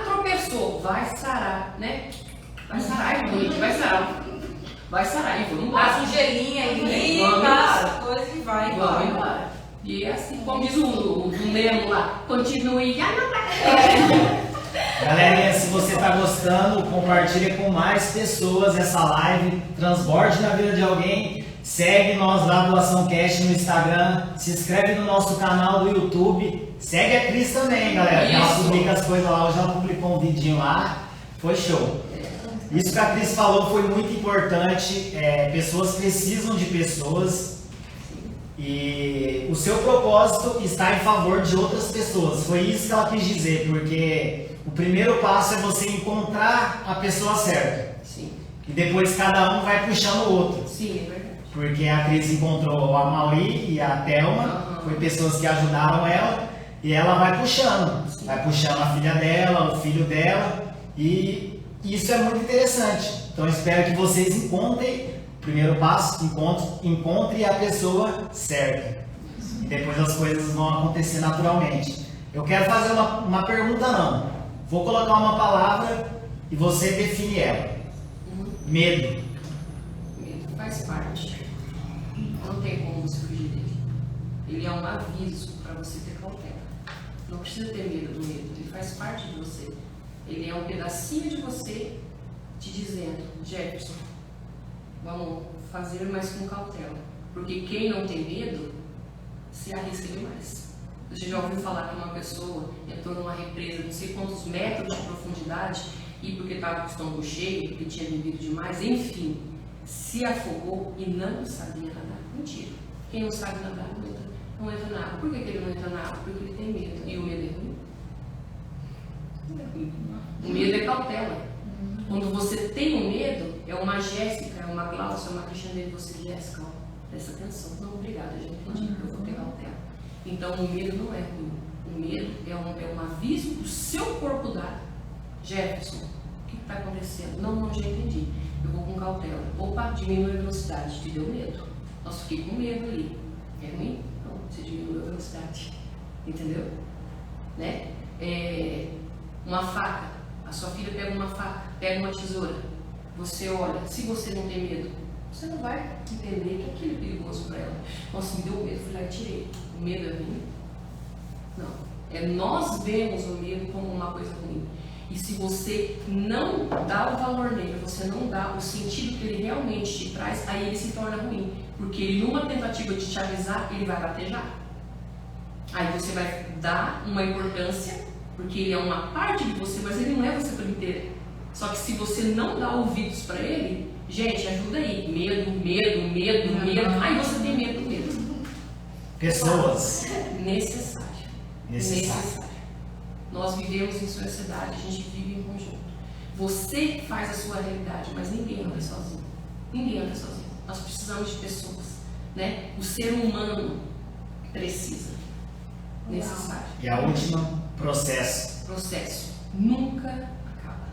Tropeçou, vai sarar, né? Vai sarar, gente, vai sarar. Vai sarar, e vamos passa um gelinho aí, passa a coisa e vai embora. E é assim, como diz o Nemo lá, continue. Galerinha, se você está gostando, compartilha com mais pessoas essa live, transborde na vida de alguém, segue nós lá do Ação Cast no Instagram, se inscreve no nosso canal do YouTube, segue a Cris também, galera, que ela publica as coisas lá, hoje ela publicou um vidinho lá, foi show. Isso que a Cris falou foi muito importante, pessoas precisam de pessoas. E o seu propósito está em favor de outras pessoas. Foi isso que ela quis dizer, porque o primeiro passo é você encontrar a pessoa certa. Sim. E depois cada um vai puxando o outro. Sim, é verdade. Porque a Cris encontrou a Maui e a Thelma, foi pessoas que ajudaram ela, e ela vai puxando. Sim. Vai puxando a filha dela, o filho dela, e isso é muito interessante. Então espero que vocês encontrem. Primeiro passo, encontre a pessoa certa. E depois as coisas vão acontecer naturalmente. Eu quero fazer uma pergunta não. Vou colocar uma palavra e você define ela. Medo. Medo faz parte. Não tem como você fugir dele. Ele é um aviso para você ter cautela. Não precisa ter medo do medo. Ele faz parte de você. Ele é um pedacinho de você te dizendo, Jefferson, vamos fazer mais com cautela, porque quem não tem medo se arrisca demais. Você já ouviu falar que uma pessoa entrou numa represa, não sei quantos metros de profundidade, e porque estava com o estômago cheio, porque tinha bebido demais, enfim, se afogou e não sabia nadar. Mentira. Quem não sabe nadar não entra na água. Por que ele não entra na água? Porque ele tem medo. E o medo é ruim? Não é ruim. O medo é cautela. Quando você tem um medo, é uma Jéssica, é uma Glaucia, é uma Cristiane, e você, Jéssica, presta atenção. Não, obrigada, já entendi, eu vou ter cautela. Então, o medo não é ruim. O medo é um aviso do seu corpo dar. Jefferson, o que está acontecendo? Não, já entendi. Eu vou com cautela. Opa, diminui a velocidade. Te deu medo. Nossa, fiquei com medo ali. É ruim? Não, você diminuiu a velocidade. Entendeu? Né? Uma faca. A sua filha pega uma faca, pega uma tesoura, você olha, se você não tem medo, você não vai entender que aquilo é perigoso para ela. Nossa, me deu medo, fui lá e tirei. O medo é ruim? Não. Nós vemos o medo como uma coisa ruim. E se você não dá o valor nele, você não dá o sentido que ele realmente te traz, aí ele se torna ruim. Porque ele, numa tentativa de te avisar, ele vai batejar. Aí você vai dar uma importância, porque ele é uma parte de você, mas ele não é você por inteiro. Só que se você não dá ouvidos para ele, gente, ajuda aí. Medo. Aí você tem medo mesmo. Pessoas. Necessário. Nós vivemos em sociedade, a gente vive em conjunto. Você faz a sua realidade, mas ninguém anda sozinho. Nós precisamos de pessoas, né? O ser humano precisa. Necessário. E a última, processo. processo nunca acaba.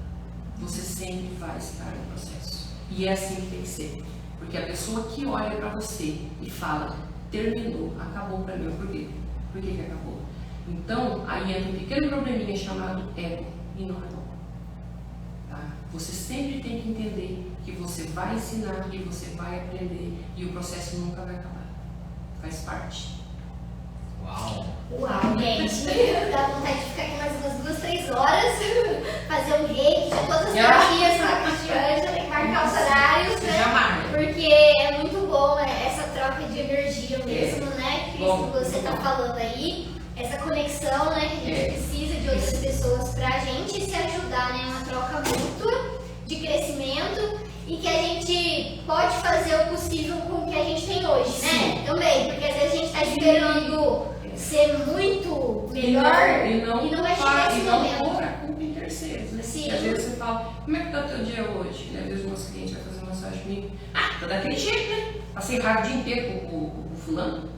Você sempre vai estar no processo. E é assim que tem que ser. Porque a pessoa que olha para você e fala, terminou, acabou para mim, por quê? Por que acabou? Então, aí entra um pequeno probleminha chamado ego, e não é bom. Tá? Você sempre tem que entender que você vai ensinar, que você vai aprender, e o processo nunca vai acabar. Faz parte. Uau! Uau, gente, dá vontade de ficar aqui mais umas 2-3 horas, fazer um reiki de todas as terapias com a Cristiane, tem que marcar os horários, né? Já marca. Porque é muito bom, né, essa troca de energia mesmo, né, Cris, Bom, que você tá falando aí, essa conexão, né, que a gente precisa de outras pessoas pra gente se ajudar, né, uma troca mútua de crescimento e que a gente pode fazer o possível com o que a gente tem hoje, né, também, porque às vezes a gente tá esperando ser muito melhor e não vai chegar nesse momento. Pôr a culpa em terceiros, né? Sim. Às vezes você fala, como é que tá o teu dia hoje? Às vezes o nosso cliente vai fazer massagem comigo, tá daquele jeito, né? Passei raiva o dia inteiro com o fulano.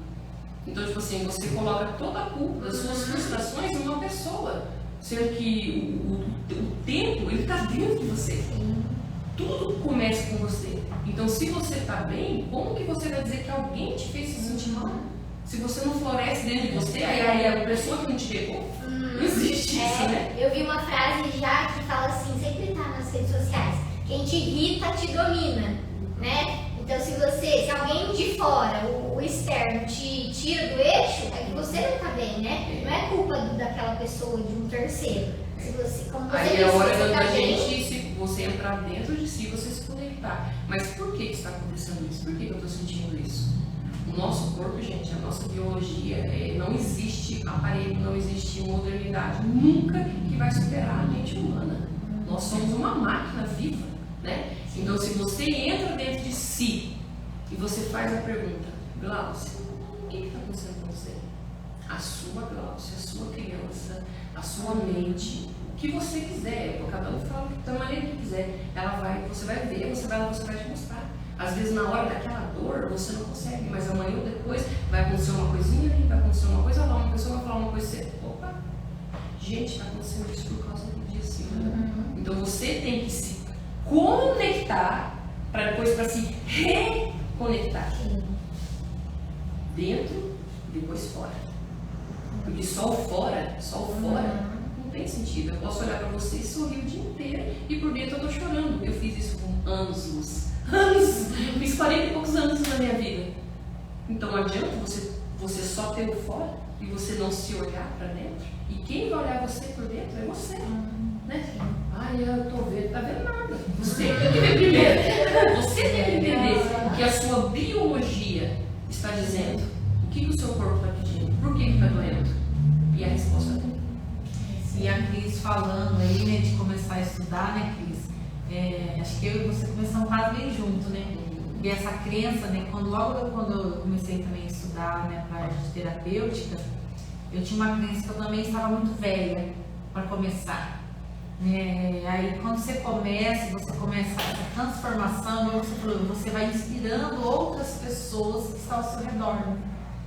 Então, tipo assim, você coloca toda a culpa das suas frustrações em uma pessoa, sendo que o tempo, ele tá dentro de você. Tudo começa com você. Então, se você tá bem, como que você vai dizer que alguém te fez se sentir mal? Se você não floresce dentro de você, aí a pessoa que não te pegou, não existe isso, né? Eu vi uma frase já que fala assim, sempre tá nas redes sociais, quem te irrita te domina, né? Então se alguém de fora, o externo, te tira do eixo, é que você não tá bem, né? Não é culpa daquela pessoa, de um terceiro. Se você, como você Aí disse, é hora você tá da bem, gente, se você entrar dentro de si, você se conectar. Mas por que está acontecendo isso? Por que eu estou sentindo isso? O nosso corpo, gente, a nossa biologia, não existe aparelho, não existe modernidade nunca que vai superar a mente humana. Nós somos uma máquina viva, né? Então, se você entra dentro de si e você faz a pergunta, Glaucia, o que está acontecendo com você? A sua Glaucia, a sua criança, a sua mente, o que você quiser, cada um fala da maneira que quiser, você vai ver, você vai te mostrar. Às vezes, na hora daquela dor, você não consegue, mas amanhã ou depois vai acontecer uma coisinha ali, vai acontecer uma coisa lá, uma pessoa vai falar uma coisa e você, opa, gente, está acontecendo isso por causa do dia assim, né? Então, você tem que se conectar para depois para se reconectar. Dentro e depois fora. Porque só o fora não tem sentido. Eu posso olhar para você e sorrir o dia inteiro e por dentro eu estou chorando. Eu fiz isso com anos, Luz. Fiz 40 e poucos anos na minha vida. Então não adianta você só ter o fora e você não se olhar para dentro. E quem vai olhar você por dentro é você, né? Ai, eu tô vendo, tá vendo nada. Você tem que ver primeiro. Você tem que entender que a sua biologia está dizendo o que o seu corpo está pedindo, por que está doendo. E a resposta é e a Cris falando aí, né, de começar a estudar, né, Cris? Acho que eu e você começamos quase bem junto, né? E essa crença, né, logo quando eu comecei também a estudar, né, para a área de terapêutica, eu tinha uma crença que eu também estava muito velha para começar. Aí quando você começa essa transformação, como você falou, você vai inspirando outras pessoas que estão ao seu redor, né?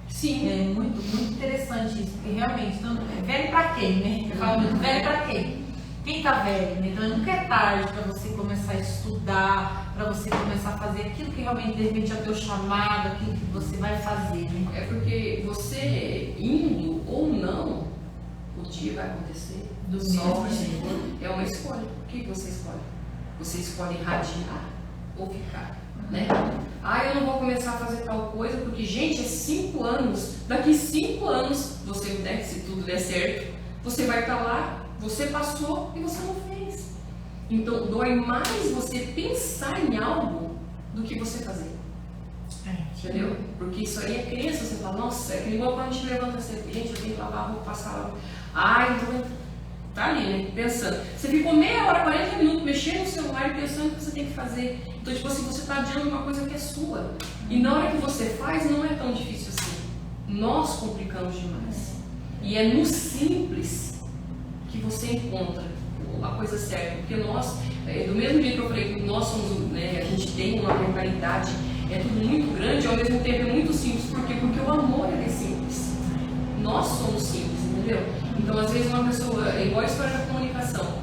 Sim. É muito, muito interessante isso, porque realmente, então, velho pra quem, né? Eu falo muito, velho pra quem? Quem tá velho, né? Então nunca é tarde para você começar a estudar, para você começar a fazer aquilo que realmente de repente é o teu chamado, aquilo que você vai fazer, né? É porque você indo ou não, o dia vai acontecer. Do Só mesmo jeito. é uma escolha. O que você escolhe? Você escolhe irradiar ou ficar, né? Eu não vou começar a fazer tal coisa porque, gente, é 5 anos. Daqui 5 anos, você, né, se tudo der certo, você vai estar lá, você passou e você não fez. Então, dói mais você pensar em algo do que você fazer. Entendeu? Porque isso aí é crença. Você fala, nossa, é que igual quando a gente levanta cedo, gente, eu tenho que lavar a roupa, passar a roupa. Então tá ali, né? Pensando. Você ficou meia hora, 40 minutos mexendo no celular e pensando o que você tem que fazer. Então, tipo assim, você tá adiando uma coisa que é sua. E na hora que você faz, não é tão difícil assim. Nós complicamos demais. E é no simples que você encontra a coisa certa. Porque nós, do mesmo jeito que eu falei que nós somos, né, a gente tem uma mentalidade, é tudo muito grande, ao mesmo tempo é muito simples. Por quê? Porque o amor é simples. Nós somos simples, entendeu? Então, às vezes, uma pessoa, é igual a história da comunicação.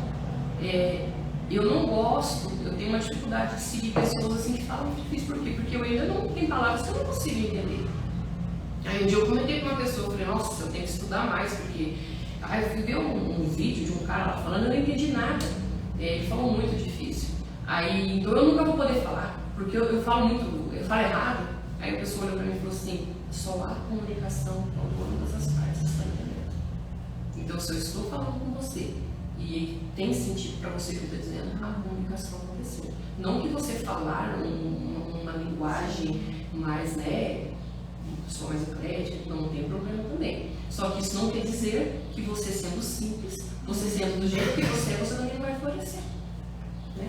Eu não gosto, eu tenho uma dificuldade de seguir pessoas assim que falam difícil. Por quê? Porque eu ainda não tenho palavras que eu não consigo entender. Aí um dia eu comentei com uma pessoa, eu falei, nossa, eu tenho que estudar mais, porque eu fui ver um vídeo de um cara lá falando, eu não entendi nada. Ele falou muito difícil. Aí, então eu nunca vou poder falar, porque eu falo errado. Aí a pessoa olhou pra mim e falou assim, só há comunicação com todas as partes, você está entendendo? Então se eu estou falando com você e tem sentido para você que eu estou dizendo, a comunicação aconteceu. Não que você falar uma linguagem mais, pessoa mais eclética, não tem problema também. Só que isso não quer dizer que você sendo simples, você sendo do jeito que você também não vai florescer. Né?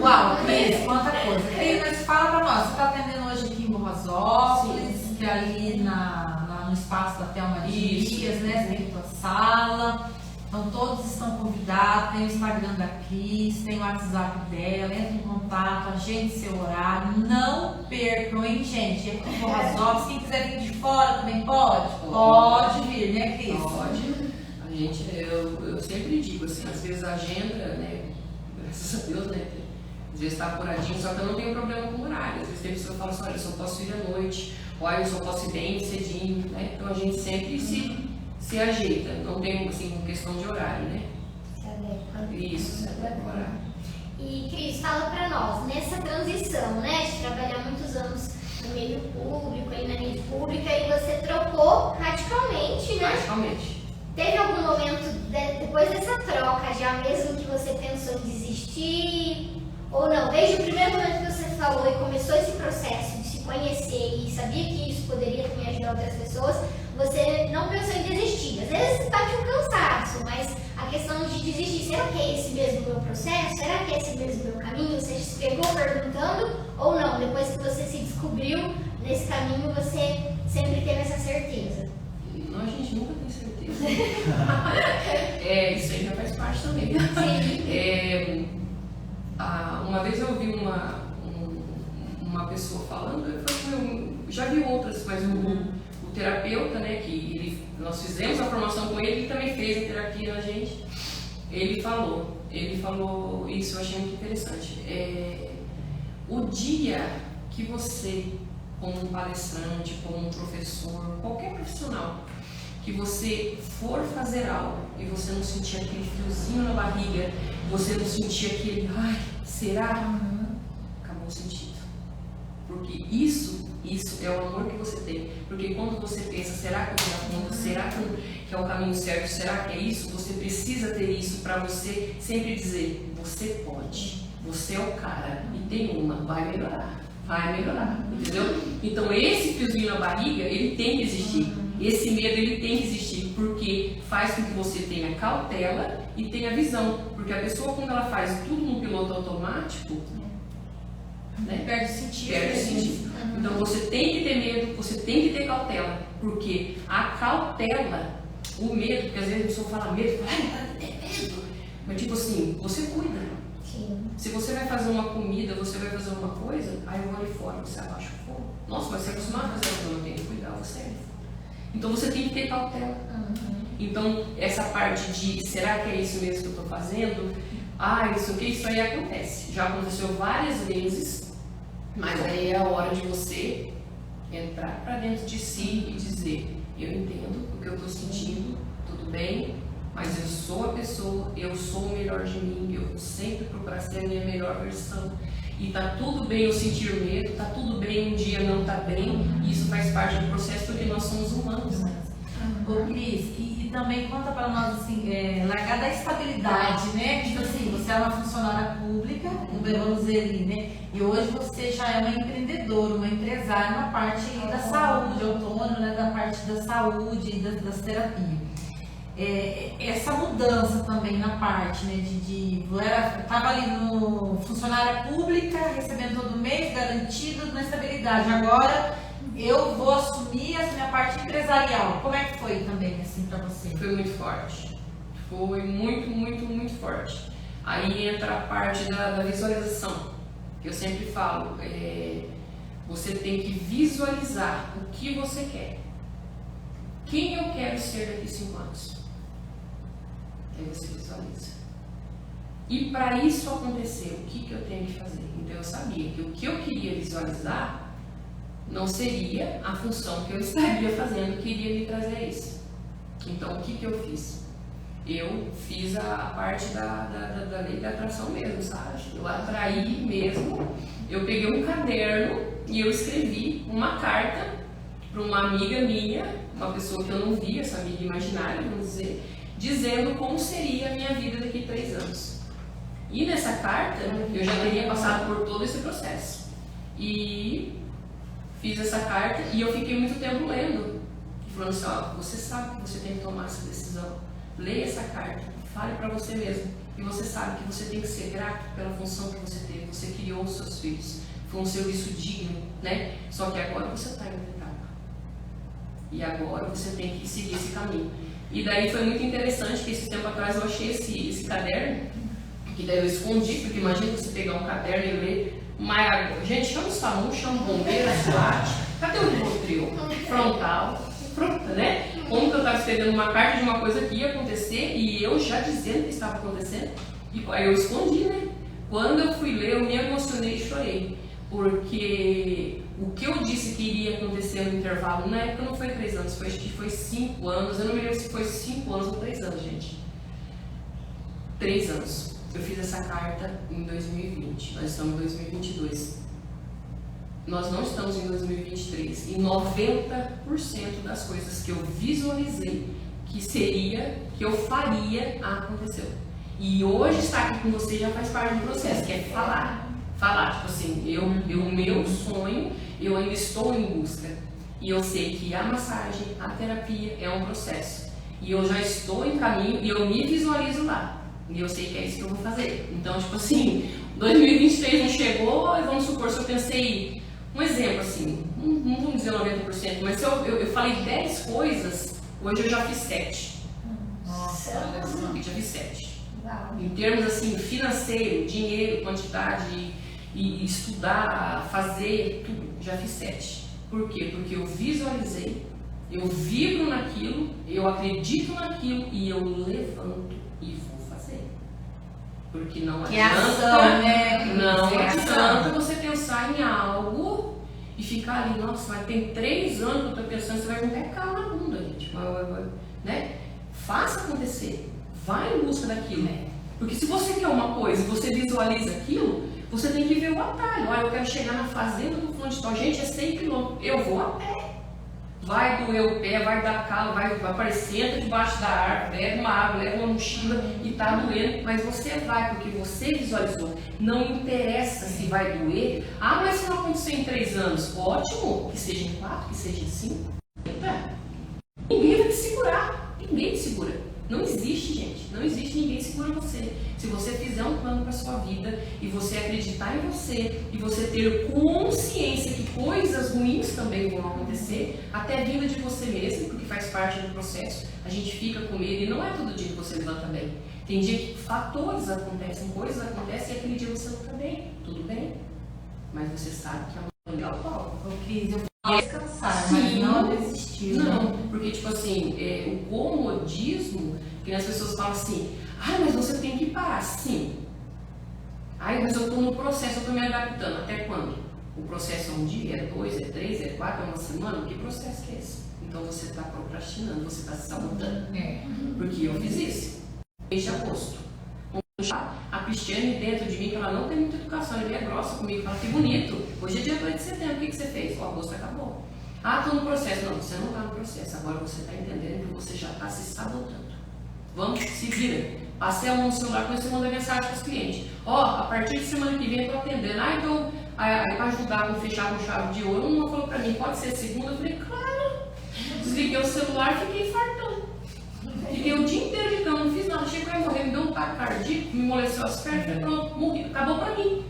Uau, Cris, quanta coisa. Cris, mas fala pra nós, você está atendendo hoje aqui em Borrasópolis, que é ali no espaço da Thelma Dias, né? Você tem tua sala. Então todos estão convidados, tem o Instagram da Cris, tem o WhatsApp dela, entra em contato, agende seu horário. Não percam, hein, gente? Aqui em Borrasópolis, quem quiser vir de fora também pode? Pode vir, né, Cris? Pode. A gente, eu sempre digo assim, às vezes a agenda, né? Graças a Deus, né? Às vezes está apuradinho, só que eu não tenho problema com horário. Às vezes tem pessoa que fala assim, olha, eu só posso ir à noite, olha, eu só posso ir bem cedinho, né? Então a gente sempre se ajeita, não tem assim questão de horário, né? Isso, se adequa ao horário. E Cris, fala pra nós, nessa transição, né, de trabalhar muitos anos no meio público, aí na rede pública, e você trocou radicalmente, né? Radicalmente. Teve algum momento, depois dessa troca, já mesmo que você pensou em desistir? Ou não? Desde o primeiro momento que você falou e começou esse processo de se conhecer e sabia que isso poderia também ajudar outras pessoas, você não pensou em desistir. Às vezes bate um cansaço, mas a questão de desistir, será que é esse mesmo o meu processo? Será que é esse mesmo o meu caminho? Você se pegou perguntando ou não? Depois que você se descobriu nesse caminho, você sempre teve essa certeza? Não, a gente nunca tem certeza. Isso aí já faz parte também. Sim. Uma vez eu ouvi uma pessoa falando, eu já vi outras, mas o terapeuta, né, que nós fizemos a formação com ele também fez a terapia na gente. Ele falou isso, eu achei muito interessante. O dia que você, como um palestrante, como um professor, qualquer profissional, que você for fazer algo e você não sentir aquele friozinho na barriga, você não sentir aquele, ai, será? Acabou o sentido. Porque isso é o amor que você tem. Porque quando você pensa, será que eu vou dar conta? Será que é o caminho certo? Será que é isso? Você precisa ter isso para você sempre dizer, você pode, você é o cara. E tem vai melhorar, entendeu? Então esse friozinho na barriga, ele tem que existir. Esse medo, ele tem que existir, porque faz com que você tenha cautela e tenha visão. Porque a pessoa, quando ela faz tudo no piloto automático, né, Perde sentido. Então você tem que ter medo, você tem que ter cautela. Porque a cautela, o medo, porque às vezes a pessoa fala medo, fala, tem medo. Mas tipo assim, você cuida. Sim. Se você vai fazer uma comida, você vai fazer uma coisa, aí eu olho fora, você abaixa o fogo. Nossa, mas você é acostumado a fazer uma coisa, não tem que cuidar, você. Então você tem que ter cautela. Então essa parte de será que é isso mesmo que eu estou fazendo? Isso aí acontece. Já aconteceu várias vezes, mas aí é a hora de você entrar para dentro de si e dizer, eu entendo o que eu estou sentindo, tudo bem, mas eu sou a pessoa, eu sou o melhor de mim, eu vou sempre procurar ser a minha melhor versão. E tá tudo bem eu sentir medo, tá tudo bem um dia não tá bem, e isso faz parte do processo porque nós somos humanos, né? Ô Cris, e também conta pra nós assim, largar da estabilidade, né? Tipo assim, você é uma funcionária pública, vamos dizer ali, né? E hoje você já é uma empreendedora, uma empresária na parte da saúde, autônoma, né? Da parte da saúde e das terapias. Essa mudança também na parte, né, eu estava ali no funcionária pública, recebendo todo mês, garantido na estabilidade. Agora eu vou assumir a minha parte empresarial. Como é que foi também, assim, para você? Foi muito forte. Foi muito, muito, muito forte. Aí entra a parte da visualização, que eu sempre falo, você tem que visualizar o que você quer. quem eu quero ser daqui 5 anos. Aí você visualiza. E para isso acontecer, o que eu tenho que fazer? Então eu sabia que o que eu queria visualizar não seria a função que eu estaria fazendo que iria me trazer isso. Então o que eu fiz? Eu fiz a parte da lei da atração mesmo, sabe? Eu atraí mesmo, eu peguei um caderno e eu escrevi uma carta para uma amiga minha, uma pessoa que eu não via, essa amiga imaginária, vamos dizer, dizendo como seria a minha vida daqui a 3 anos. E nessa carta, eu já teria passado por todo esse processo. E fiz essa carta e eu fiquei muito tempo lendo. Falando assim, ó, você sabe que você tem que tomar essa decisão. Leia essa carta, fale para você mesmo. E você sabe que você tem que ser grato pela função que você teve. Você criou os seus filhos. Foi um serviço digno, né? Só que agora você está em outra etapa. E agora você tem que seguir esse caminho. E daí foi muito interessante que esse tempo atrás eu achei esse caderno, que daí eu escondi, porque imagina você pegar um caderno e ler, mas, gente, chama o SAMU, chama o bombeiro, a SWAT, cadê o Rivotril? Frontal, né? Como que eu estava escrevendo uma carta de uma coisa que ia acontecer e eu já dizendo que estava acontecendo, e aí eu escondi, né? Quando eu fui ler, eu me emocionei e chorei, porque o que eu disse que iria acontecer no intervalo, na época não foi 3 anos, acho que foi 5 anos, eu não me lembro se foi 5 anos ou 3 anos, gente. 3 anos. Eu fiz essa carta em 2020, nós estamos em 2022. Nós não estamos em 2023 e 90% das coisas que eu visualizei que seria, que eu faria, aconteceu. E hoje estar aqui com você já faz parte do processo, que é falar. Falar, tipo assim, o meu sonho, eu ainda estou em busca. E eu sei que a massagem, a terapia é um processo. E eu já estou em caminho e eu me visualizo lá. E eu sei que é isso que eu vou fazer. Então, tipo assim, 2023 não chegou, e vamos supor, se eu pensei, um exemplo assim, não vamos dizer 90%, mas se eu falei 10 coisas, hoje eu já fiz 7. Nossa, já fiz 7. Em termos assim, financeiro, dinheiro, quantidade, e estudar, fazer, tudo, já fiz 7. Por quê? Porque eu visualizei, eu vibro naquilo, eu acredito naquilo e eu levanto e vou fazer. Porque não adianta, não adianta você pensar em algo e ficar ali, nossa, mas tem 3 anos que eu tô pensando, você vai juntar calo na bunda, gente, né? Faça acontecer, vai em busca daquilo. Porque se você quer uma coisa e você visualiza aquilo, você tem que ver o atalho. Olha, eu quero chegar na fazenda do fulano de tal. Gente, é 100 km. Eu vou a pé. Vai doer o pé, vai dar calo, vai aparecer, entra debaixo da árvore, leva uma água, leva uma mochila e tá doendo. Mas você vai, porque você visualizou. Não interessa se vai doer. Ah, mas se não acontecer em 3 anos, ótimo. Que seja em 4, que seja em 5. Ninguém vai te segurar. Ninguém te segura. Não existe, gente. Não existe, ninguém segura você. Se você fizer um plano para sua vida e você acreditar em você e você ter consciência que coisas ruins também vão acontecer, até vinda de você mesmo, porque faz parte do processo, a gente fica com medo e não é todo dia que você levanta bem. Tem dia que fatores acontecem, coisas acontecem e aquele dia você não está bem. Tudo bem, mas você sabe que amanhã é o pau. Ô Cris, eu posso descansar, mas não desistir. Não, porque tipo assim, o comodismo, que as pessoas falam assim, mas você tem que parar. Sim. Mas eu estou no processo, eu estou me adaptando. Até quando? O processo é um dia, é 2, é 3, é 4, é uma semana? Que processo que é esse? Então você está procrastinando, você está se sabotando. Porque eu fiz isso. Desde agosto. A Cristiane dentro de mim, que ela não tem muita educação, ela é grossa comigo, fala que bonito. Hoje é dia 2 de setembro, o que você fez? O agosto acabou. Estou no processo. Não, você não está no processo. Agora você está entendendo que você já está se sabotando. Vamos, se vira. Passei a mão no celular, quando você manda mensagem para os clientes. A partir de semana que vem eu estou atendendo. Então, para ajudar a fechar com chave de ouro, uma falou para mim, pode ser segunda? Eu falei, claro. Desliguei o celular e fiquei fartando. Fiquei o dia inteiro de cama, não fiz nada. Achei que eu ia morrer, me deu um ataque cardíaco, me amoleceu as pernas, falei, pronto, morri, acabou para mim.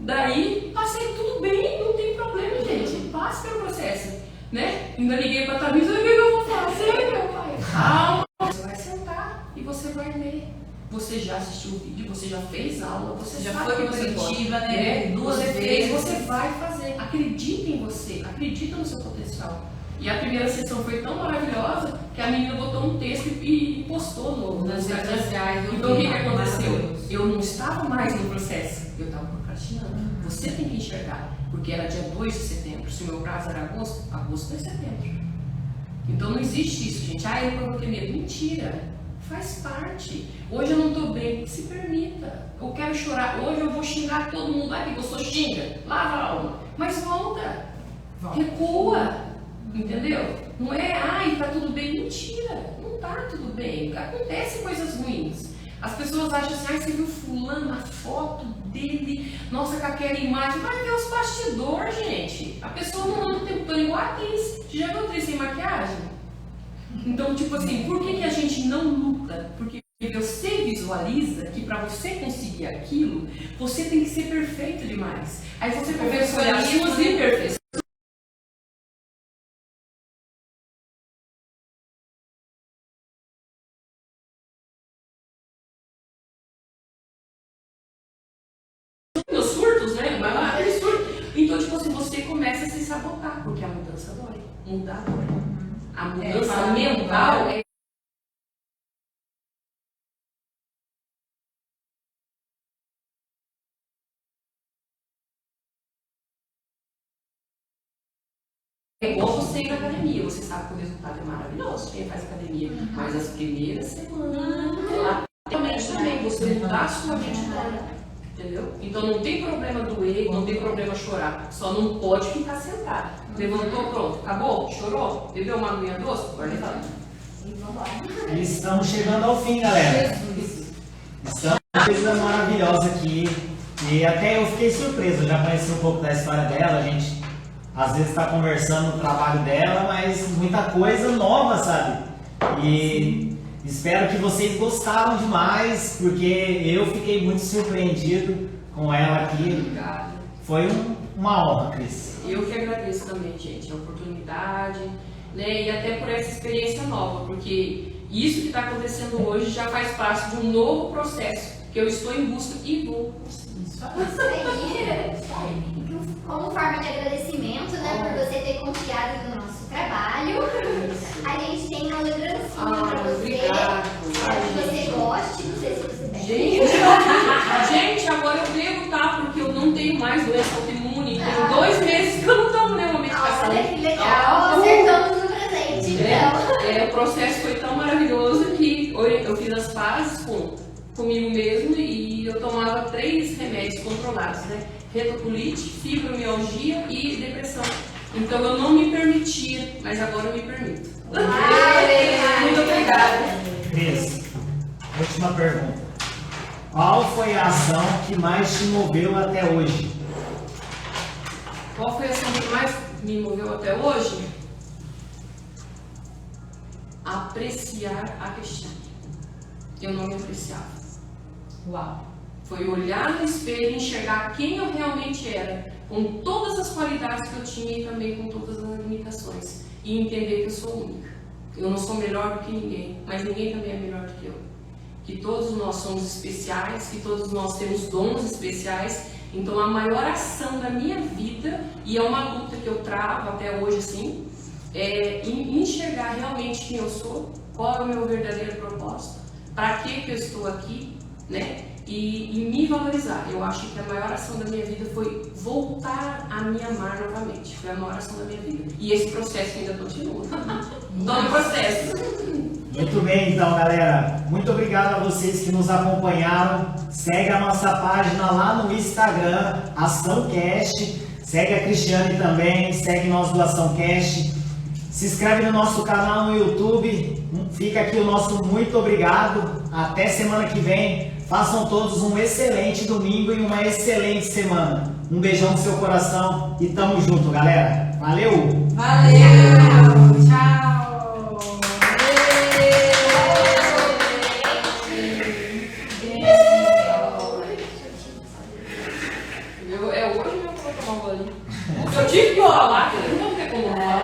Daí, passei tudo bem, não tem problema, gente. Passe pelo processo, né? Ainda liguei para a Tamisa, o que eu vou fazer, meu pai? Calma. Você vai sentar e você vai ler. Você já assistiu o vídeo, você já fez aula, você já foi que você pode, né? 2 você vezes. você vai fazer. Acredita em você, acredita no seu potencial. E a primeira sessão foi tão maravilhosa que a menina botou um texto e postou nas redes sociais. Então o que aconteceu? Eu não estava mais no processo, eu estava procrastinando. Você tem que enxergar, porque era dia 2 de setembro, se o meu prazo era agosto é setembro. Então não existe isso, gente. Ah, eu provoquei medo. Mentira, faz parte. Hoje eu não estou bem, se permita. Eu quero chorar, hoje eu vou xingar todo mundo. Ah, que gostou, xinga, lava a alma. Mas volta, recua. Entendeu? Não é, ai, tá tudo bem. Mentira, não tá tudo bem. Acontecem coisas ruins. As pessoas acham assim, ai, você viu fulano, a foto dele, nossa, com aquela imagem. Vai ver os bastidores, gente. A pessoa não anda o tempo todo igual a atriz. Já viu atriz sem maquiagem? Então, tipo assim, por que a gente não luta? Porque você visualiza que para você conseguir aquilo, você tem que ser perfeito demais. Aí você começa a olhar as suas imperfeições. Nos surtos, né? Vai lá, aquele surto. Então, tipo assim, você começa a se sabotar, porque a mudança dói. Mudar dói. A mudança mental é. É igual você ir na academia, você sabe que o resultado é maravilhoso, quem faz academia, mas as primeiras semanas, lá também você mudar a sua mente toda, entendeu? Então não tem problema doer, não tem problema chorar, só não pode ficar sentado. Levantou, pronto, acabou, chorou, bebeu uma aguinha doce, agora levanta. E estamos chegando ao fim, galera. Estamos uma coisa maravilhosa aqui. E até eu fiquei surpreso, eu já conheci um pouco da história dela, a gente às vezes está conversando no trabalho dela, mas muita coisa nova, sabe? E espero que vocês gostaram demais, porque eu fiquei muito surpreendido com ela aqui. Obrigada. Foi uma honra, Cris. Eu que agradeço também, gente, a oportunidade, né? E até por essa experiência nova, porque isso que está acontecendo hoje já faz parte de um novo processo que eu estou em busca e vou conseguir. Isso aí. Como forma de agradecimento, né, por você ter confiado no nosso trabalho, a gente tem uma lembrancinha pra você. Obrigado. Espero que você goste, não sei se você deve. Gente, agora eu devo, tá? Porque eu não tenho mais doença autoimune. Tem 2 meses que eu não tomo nenhuma medicação. Olha que legal, acertamos no presente, então. O processo foi tão maravilhoso que eu fiz as pazes comigo mesmo e eu tomava 3 remédios controlados, né? Retocolite, fibromialgia e depressão. Então eu não me permitia, mas agora eu me permito. Muito obrigada. Cris, última pergunta. Qual foi a ação que mais te moveu até hoje? Qual foi a ação que mais me moveu até hoje? Apreciar a questão. Eu não me apreciava. Uau! Foi olhar no espelho e enxergar quem eu realmente era, com todas as qualidades que eu tinha e também com todas as limitações. E entender que eu sou única. Eu não sou melhor do que ninguém, mas ninguém também é melhor do que eu. Que todos nós somos especiais, que todos nós temos dons especiais. Então a maior ação da minha vida, e é uma luta que eu travo até hoje assim, é enxergar realmente quem eu sou, qual é o meu verdadeiro propósito, para que eu estou aqui, né? E me valorizar. Eu acho que a maior ação da minha vida foi voltar a me amar novamente. Foi a maior ação da minha vida. E esse processo ainda continua. Estou no processo. Muito bem, então, galera. Muito obrigado a vocês que nos acompanharam. Segue a nossa página lá no Instagram, AçãoCast. Segue a Cristiane também. Segue nós do AçãoCast. Se inscreve no nosso canal no YouTube. Fica aqui o nosso muito obrigado. Até semana que vem. Façam todos um excelente domingo e uma excelente semana. Um beijão no seu coração e tamo junto, galera. Valeu! Valeu! Tchau! É hoje mesmo que eu vou tomar um bolinho. Eu tive que rolar.